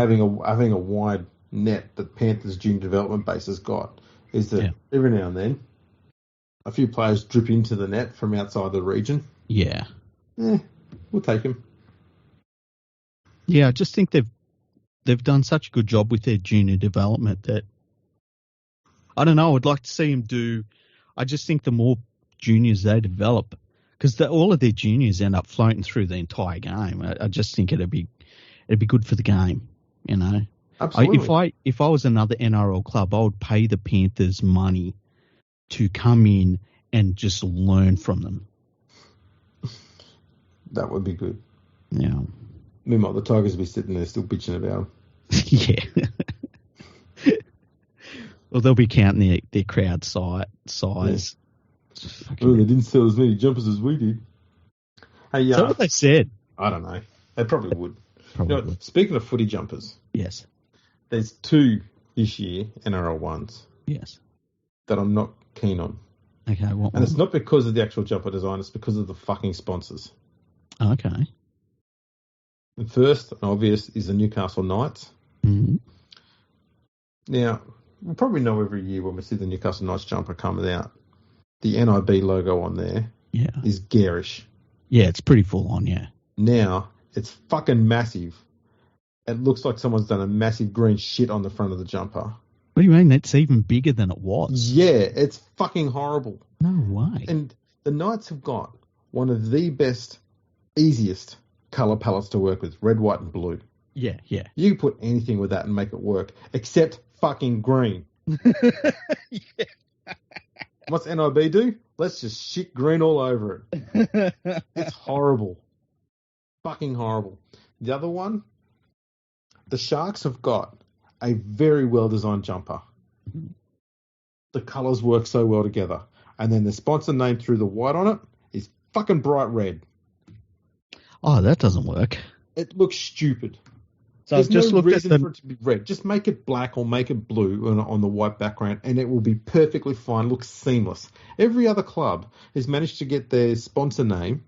having a wide net that Panthers junior development base has got, is that every now and then a few players drip into the net from outside the region. Yeah. We'll take them. Yeah, I just think they've done such a good job with their junior development that, I don't know, I'd like to see them do. I just think the more juniors they develop, because all of their juniors end up floating through the entire game. I just think it'd be good for the game, Absolutely. If I was another NRL club, I would pay the Panthers money to come in and just learn from them. That would be good. Yeah. Meanwhile, the Tigers will be sitting there still bitching about them. Yeah. Well, they'll be counting their crowd size. Yeah. Well, they didn't sell as many jumpers as we did. Hey, is that what they said? I don't know. They probably would. Probably. Speaking of footy jumpers. Yes. There's two this year, NRL ones. Yes. That I'm not keen on. Okay, what and it's not because of the actual jumper design, it's because of the fucking sponsors. Okay. And first and obvious is the Newcastle Knights. Mm-hmm. Now, we'll probably know every year when we see the Newcastle Knights jumper coming out the NIB logo on there is garish. Yeah, it's pretty full on, yeah. Now, it's fucking massive. It looks like someone's done a massive green shit on the front of the jumper. What do you mean? That's even bigger than it was. Yeah, it's fucking horrible. No way. And the Knights have got one of the best, easiest colour palettes to work with, red, white and blue. Yeah. You can put anything with that and make it work, except fucking green. Yeah. What's NIB do? Let's just shit green all over it. It's horrible. Fucking horrible. The other one, the Sharks have got a very well-designed jumper. The colours work so well together. And then the sponsor name through the white on it is fucking bright red. Oh, that doesn't work. It looks stupid. So There's I've just no looked at reason for it to be red. Just make it black or make it blue on the white background, and it will be perfectly fine. Looks seamless. Every other club has managed to get their sponsor name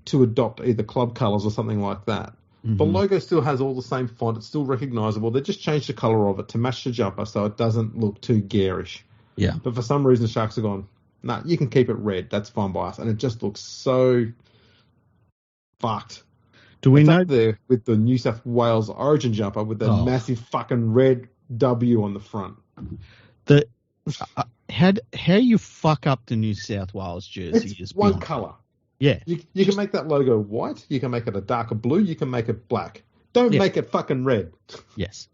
to adopt either club colours or something like that. Mm-hmm. The logo still has all the same font. It's still recognisable. They just changed the colour of it to match the jumper so it doesn't look too garish. Yeah. But for some reason, the Sharks have gone, nah, you can keep it red. That's fine by us. And it just looks so fucked. Do we know up there with the New South Wales Origin jumper with the massive fucking red W on the front? How you fuck up the New South Wales jersey it's is one beyond. colour. Yeah. You can make that logo white. You can make it a darker blue. You can make it black. Don't make it fucking red. Yes.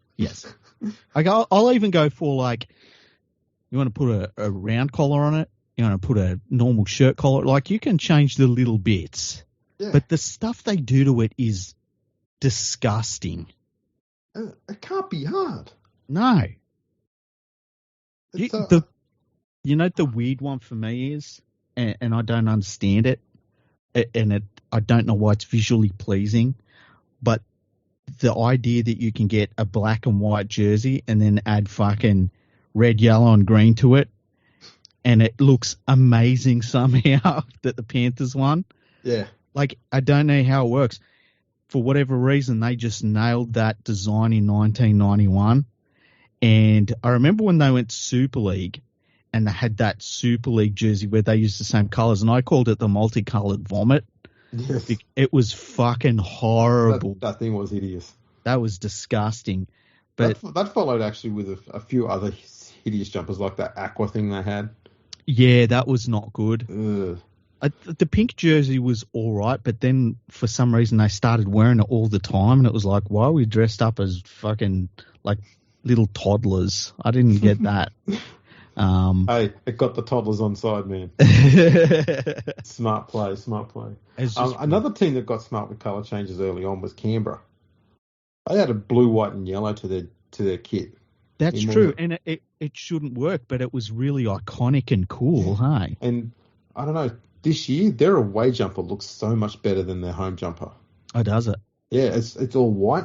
Like I'll even go for like, you want to put a round collar on it. You want to put a normal shirt collar. Like you can change the little bits. Yeah. But the stuff they do to it is disgusting. It can't be hard. No. The weird one for me is, and I don't understand it, and I don't know why it's visually pleasing, but the idea that you can get a black and white jersey and then add fucking red, yellow, and green to it, and it looks amazing somehow that the Panthers won. Yeah. Like, I don't know how it works. For whatever reason, they just nailed that design in 1991. And I remember when they went Super League and they had that Super League jersey where they used the same colours, and I called it the multicolored vomit. Yes. It was fucking horrible. That thing was hideous. That was disgusting. But that followed actually with a few other hideous jumpers like that aqua thing they had. Yeah, that was not good. Ugh. The pink jersey was all right, but then for some reason they started wearing it all the time, and it was like, why are we dressed up as fucking like little toddlers? I didn't get that. Hey, it got the toddlers on side, man. Smart play. Another team that got smart with colour changes early on was Canberra. They had a blue, white, and yellow to their kit. That's true, and it shouldn't work, but it was really iconic and cool, hey? And I don't know. This year, their away jumper looks so much better than their home jumper. Oh, does it? Yeah, it's all white.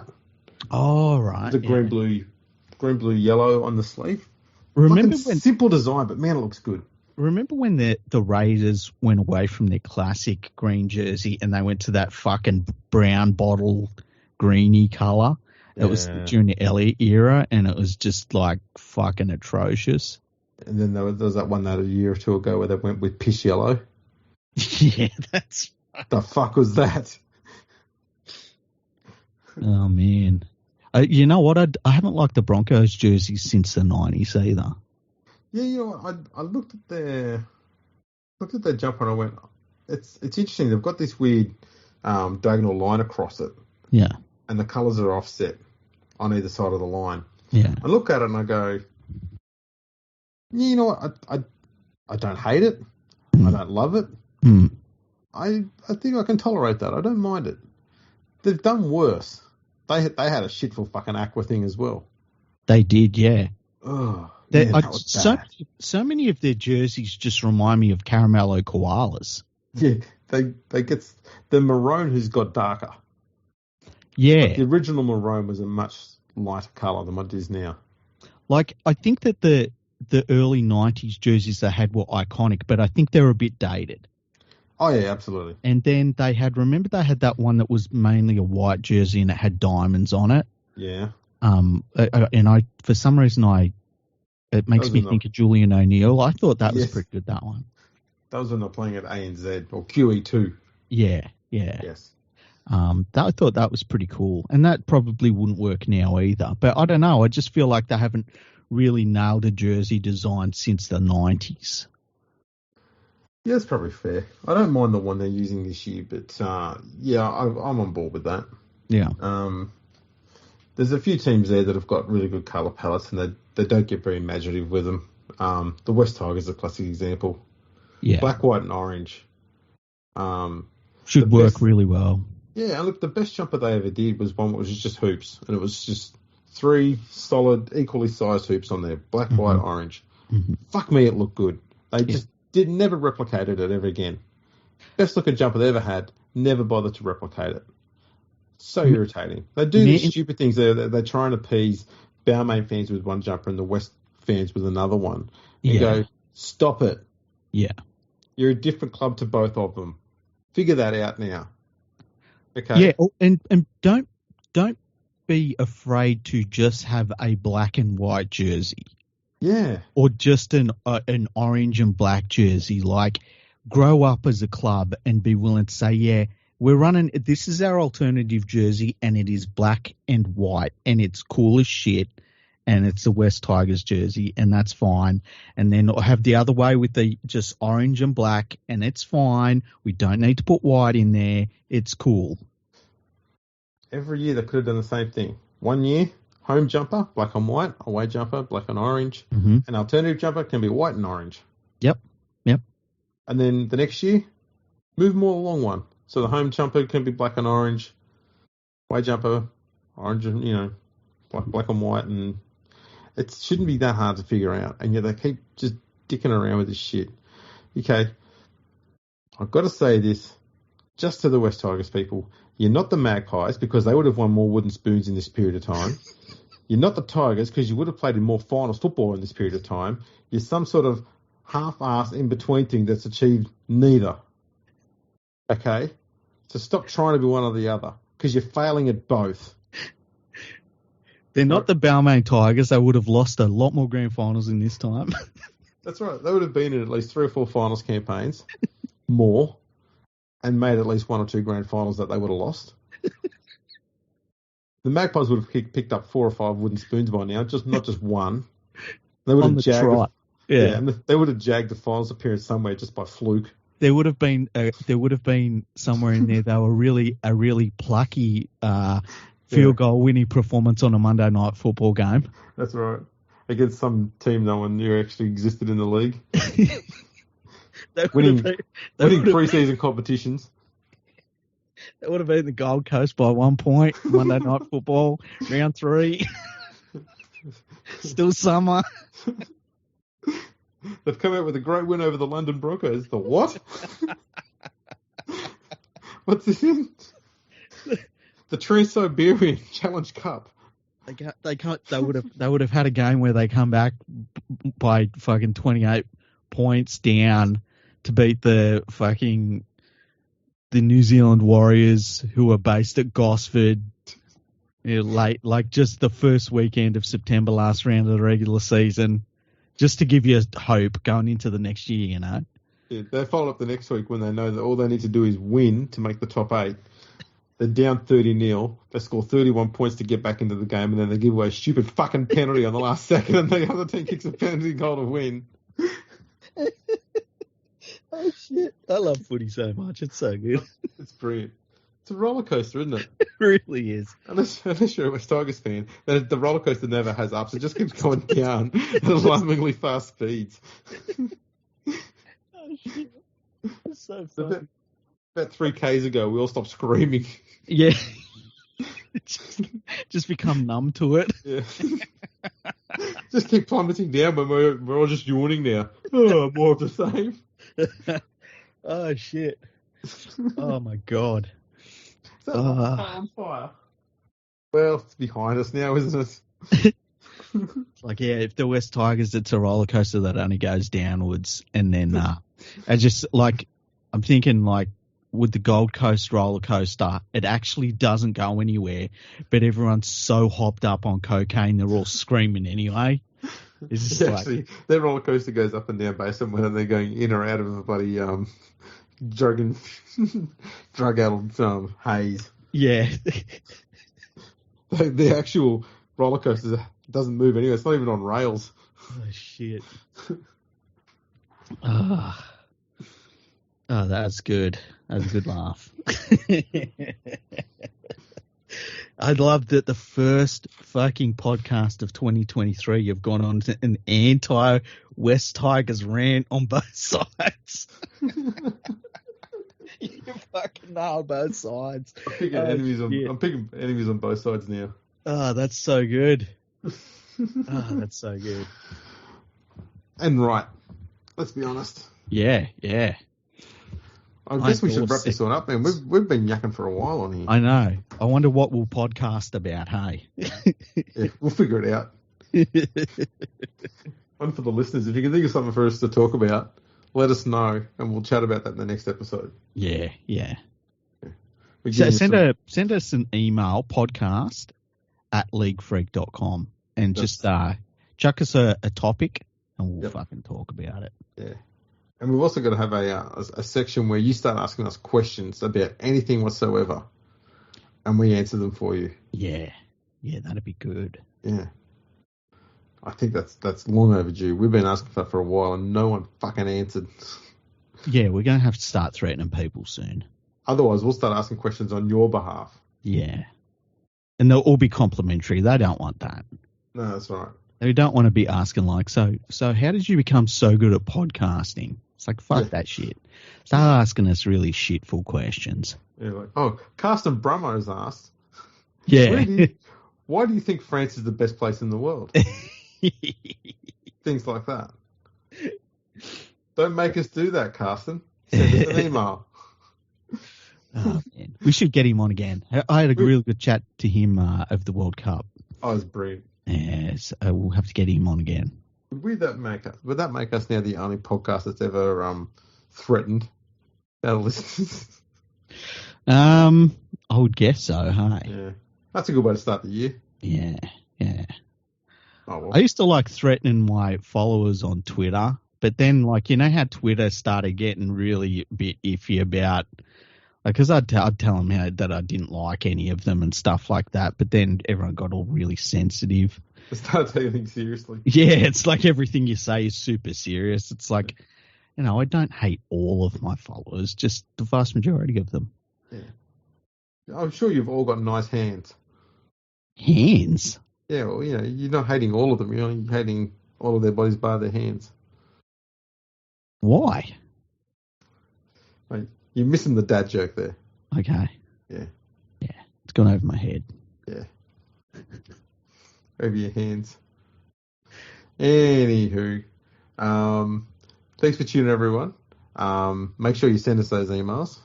Oh, right. The green, blue, yellow on the sleeve. Remember when simple design, but man, it looks good. Remember when the Raiders went away from their classic green jersey and they went to that fucking brown bottle greeny colour? It was during the Elliott era, and it was just like fucking atrocious. And then there was that one that a year or two ago where they went with piss yellow. Yeah, that's... The fuck was that? Oh, man. You know what? I haven't liked the Broncos jerseys since the 90s either. Yeah, you know, I looked at their jumper and I went, it's interesting. They've got this weird diagonal line across it. Yeah. And the colours are offset on either side of the line. Yeah. I look at it and I go, yeah, you know what? I don't hate it. I don't love it. I think I can tolerate that. I don't mind it. They've done worse. They had a shitful fucking aqua thing as well. They did, yeah. Oh, man, that was bad. So many of their jerseys just remind me of Caramello Koalas. Yeah, they get the maroon who's got darker. Yeah. Like the original maroon was a much lighter colour than what it is now. Like, I think that the early 90s jerseys they had were iconic, but I think they're a bit dated. Oh, yeah, absolutely. And then they had that one that was mainly a white jersey and it had diamonds on it. Yeah. And for some reason, it makes me think of Julian O'Neill. I thought that was pretty good, that one. That was when they're playing at ANZ or QE2. Yeah. Yes. I thought that was pretty cool, and that probably wouldn't work now either. But I don't know. I just feel like they haven't really nailed a jersey design since the 90s. Yeah, that's probably fair. I don't mind the one they're using this year, but I'm on board with that. Yeah. There's a few teams there that have got really good colour palettes, and they don't get very imaginative with them. The West Tigers is a classic example. Yeah. Black, white, and orange. Should work really well. Yeah, and look, the best jumper they ever did was one that was just hoops, and it was just 3 solid, equally sized hoops on there, black, white, orange. Mm-hmm. Fuck me, it looked good. They just never replicated it ever again. Best looking jumper they ever had, never bothered to replicate it. So irritating. They do these stupid things. They try and appease Balmain fans with one jumper and the West fans with another one. And go, stop it. Yeah. You're a different club to both of them. Figure that out now. Okay. Yeah, and don't be afraid to just have a black and white jersey. Yeah. Or just an orange and black jersey. Like, grow up as a club and be willing to say, yeah, we're running, this is our alternative jersey, and it is black and white, and it's cool as shit, and it's the West Tigers jersey, and that's fine. And then have the other way with the just orange and black, and it's fine. We don't need to put white in there. It's cool. Every year they could have done the same thing. One year, home jumper, black and white. Away jumper, black and orange. Mm-hmm. An alternative jumper can be white and orange. Yep. And then the next year, move them all along one. So the home jumper can be black and orange. Away jumper, orange and, black and white. And it shouldn't be that hard to figure out. And yet they keep just dicking around with this shit. Okay. I've got to say this just to the West Tigers people. You're not the Magpies because they would have won more wooden spoons in this period of time. You're not the Tigers because you would have played in more finals football in this period of time. You're some sort of half-assed in-between thing that's achieved neither. Okay? So stop trying to be one or the other because you're failing at both. They're not the Balmain Tigers. They would have lost a lot more grand finals in this time. That's right. They would have been in at least 3 or 4 finals campaigns, more, and made at least 1 or 2 grand finals that they would have lost. The Magpies would have picked up 4 or 5 wooden spoons by now, not just one. They would have jagged. And they would have jagged the finals appearance somewhere just by fluke. There would have been somewhere in there. They were a really plucky field goal winning performance on a Monday night football game. That's right. Against some team no one knew actually existed in the league. winning pre-season competitions. That would have been the Gold Coast by 1 point. Monday night football, round 3. Still summer. They've come out with a great win over the London Broncos. The what? What's this in? The Trans-Siberian Challenge Cup. They would have had a game where they come back by fucking 28 points down to beat the New Zealand Warriors, who are based at Gosford. Late, like just the first weekend of September, last round of the regular season, just to give you hope going into the next year, Yeah, they follow up the next week when they know that all they need to do is win to make the top 8. They're down 30-0. They score 31 points to get back into the game, and then they give away a stupid fucking penalty on the last second, and the other team kicks a penalty goal to win. Oh, shit. I love footy so much. It's so good. It's brilliant. It's a roller coaster, isn't it? It really is. Unless you're a West Tigers fan, the roller coaster never has ups. It just keeps going down at alarmingly fast speeds. Oh, shit. It's so funny. About 3 Ks ago, we all stopped screaming. Yeah. just become numb to it. Yeah. Just keep plummeting down, but we're all just yawning now. Oh, more of the same. Oh, shit. Oh, my God. Is that on fire? Well, it's behind us now, isn't it? Like, yeah, if the West Tigers, it's a roller coaster that only goes downwards. And then, I just, like, I'm thinking, like, with the Gold Coast roller coaster, it actually doesn't go anywhere, but everyone's so hopped up on cocaine, they're all screaming anyway. It's just Actually, their roller coaster goes up and down based on whether they're going in or out of a bloody drug-addled haze. Yeah. The actual roller coaster doesn't move anyway. It's not even on rails. Oh, shit. Oh, that's good. That was a good laugh. I love that the first fucking podcast of 2023, you've gone on to an anti-West Tigers rant on both sides. You fucking nail both sides. I'm picking enemies on both sides now. Oh, that's so good. That's so good. And right. Let's be honest. Yeah. I guess we should wrap this one up, man. We've been yakking for a while on here. I know. I wonder what we'll podcast about, hey? Yeah, we'll figure it out. One for the listeners, if you can think of something for us to talk about, let us know, and we'll chat about that in the next episode. Yeah. So send us an email, podcast@leaguefreak.com, and just chuck us a topic, and we'll fucking talk about it. Yeah. And we've also got to have a section where you start asking us questions about anything whatsoever, and we answer them for you. Yeah, that'd be good. Yeah. I think that's long overdue. We've been asking for that for a while, and no one fucking answered. Yeah, we're going to have to start threatening people soon. Otherwise, we'll start asking questions on your behalf. Yeah. And they'll all be complimentary. They don't want that. No, that's right. They don't want to be asking like, so how did you become so good at podcasting? It's like, fuck that shit. Start asking us really shitful questions. Yeah, like, Carsten Brummer has asked. Yeah. Why do you think France is the best place in the world? Things like that. Don't make us do that, Carsten. Send us an email. Oh, man. We should get him on again. I had a really good chat to him of the World Cup. Oh, it's brilliant. Yes, we'll have to get him on again. Would that make us now the only podcast that's ever threatened our listeners? I would guess so, hey? Yeah. That's a good way to start the year. Yeah. Oh, well. I used to like threatening my followers on Twitter, but then like, you know how Twitter started getting really a bit iffy about, because I'd tell them that I didn't like any of them and stuff like that, but then everyone got all really sensitive. They started taking things seriously. Yeah, it's like everything you say is super serious. It's like, I don't hate all of my followers, just the vast majority of them. Yeah. I'm sure you've all got nice hands. Hands? Yeah, well, you're not hating all of them. You're only hating all of their bodies by their hands. Why? Like, you're missing the dad joke there. Okay. Yeah. It's gone over my head. Yeah. Over your hands. Anywho, thanks for tuning, everyone. Make sure you send us those emails.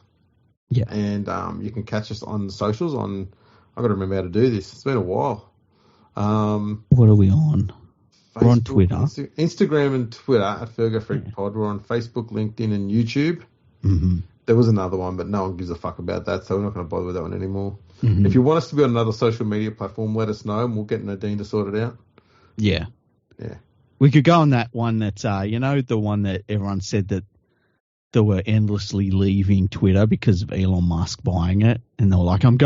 Yeah. And you can catch us on the socials. I've got to remember how to do this. It's been a while. What are we on? Facebook, we're on Twitter. Instagram and Twitter at FergoFreak Pod. We're on Facebook, LinkedIn, and YouTube. Mm-hmm. There was another one, but no one gives a fuck about that, so we're not going to bother with that one anymore. Mm-hmm. If you want us to be on another social media platform, let us know, and we'll get Nadine to sort it out. Yeah. Yeah. We could go on that one that's, the one that everyone said that they were endlessly leaving Twitter because of Elon Musk buying it. And they were like, I'm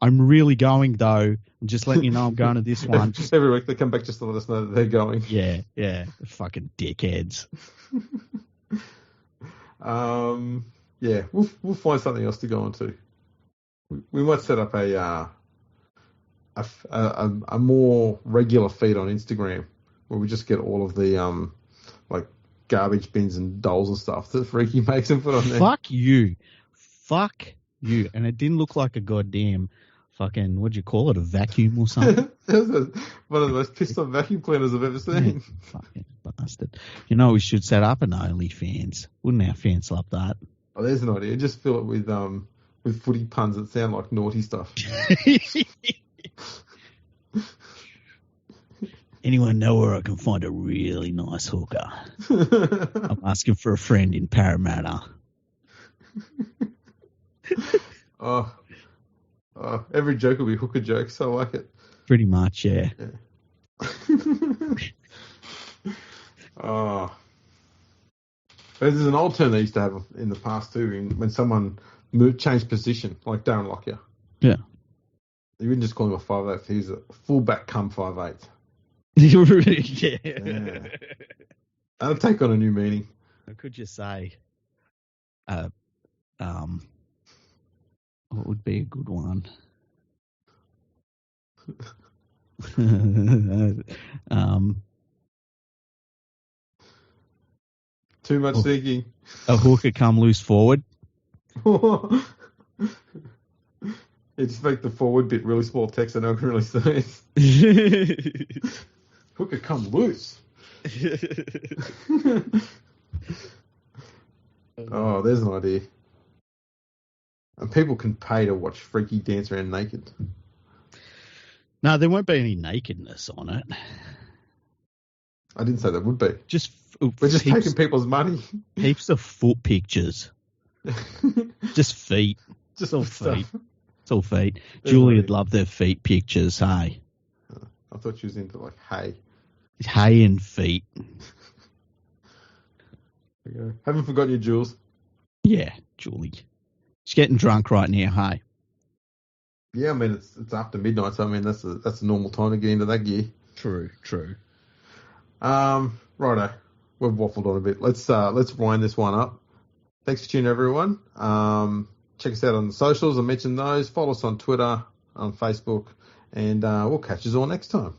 really going, though. I'm just letting you know I'm going to this one. Every week they come back just to let us know that they're going. Yeah. Fucking dickheads. Yeah, we'll find something else to go on to. We might set up a more regular feed on Instagram where we just get all of the garbage bins and dolls and stuff that Freaky makes and put on there. Fuck you. And it didn't look like a goddamn fucking, what'd you call it, a vacuum or something? It was one of the most pissed off vacuum cleaners I've ever seen. Fucking bastard. We should set up an OnlyFans. Wouldn't our fans love that? Oh, there's an idea. Just fill it with footy puns that sound like naughty stuff. Anyone know where I can find a really nice hooker? I'm asking for a friend in Parramatta. Every joke will be hooker jokes. I like it. Pretty much, yeah. Oh. There's an old term they used to have in the past too, when someone changed position, like Darren Lockyer. Yeah. You wouldn't just call him a 5'8", he's a fullback come 5'8". Yeah. That'll take on a new meaning. What could you say? What would be a good one? Too much thinking. A hooker come loose forward. It just make the forward bit really small text and no one can really see it. Hooker come loose. Oh, there's an idea. And people can pay to watch Freaky dance around naked. No, there won't be any nakedness on it. I didn't say there would be. We're just taking people's money. Heaps of foot pictures. Just feet. Just all stuff. feet. It's all feet. Julia'd love their feet pictures, hey? I thought she was into like hay. Hay and feet. Haven't forgotten you, Jules. Yeah, Julie. She's getting drunk right now, hey? Yeah, I mean it's after midnight, so I mean that's a normal time to get into that gear. True. Righto. We've waffled on a bit. Let's wind this one up. Thanks for tuning, everyone. Check us out on the socials. I mentioned those. Follow us on Twitter, on Facebook, and we'll catch you all next time.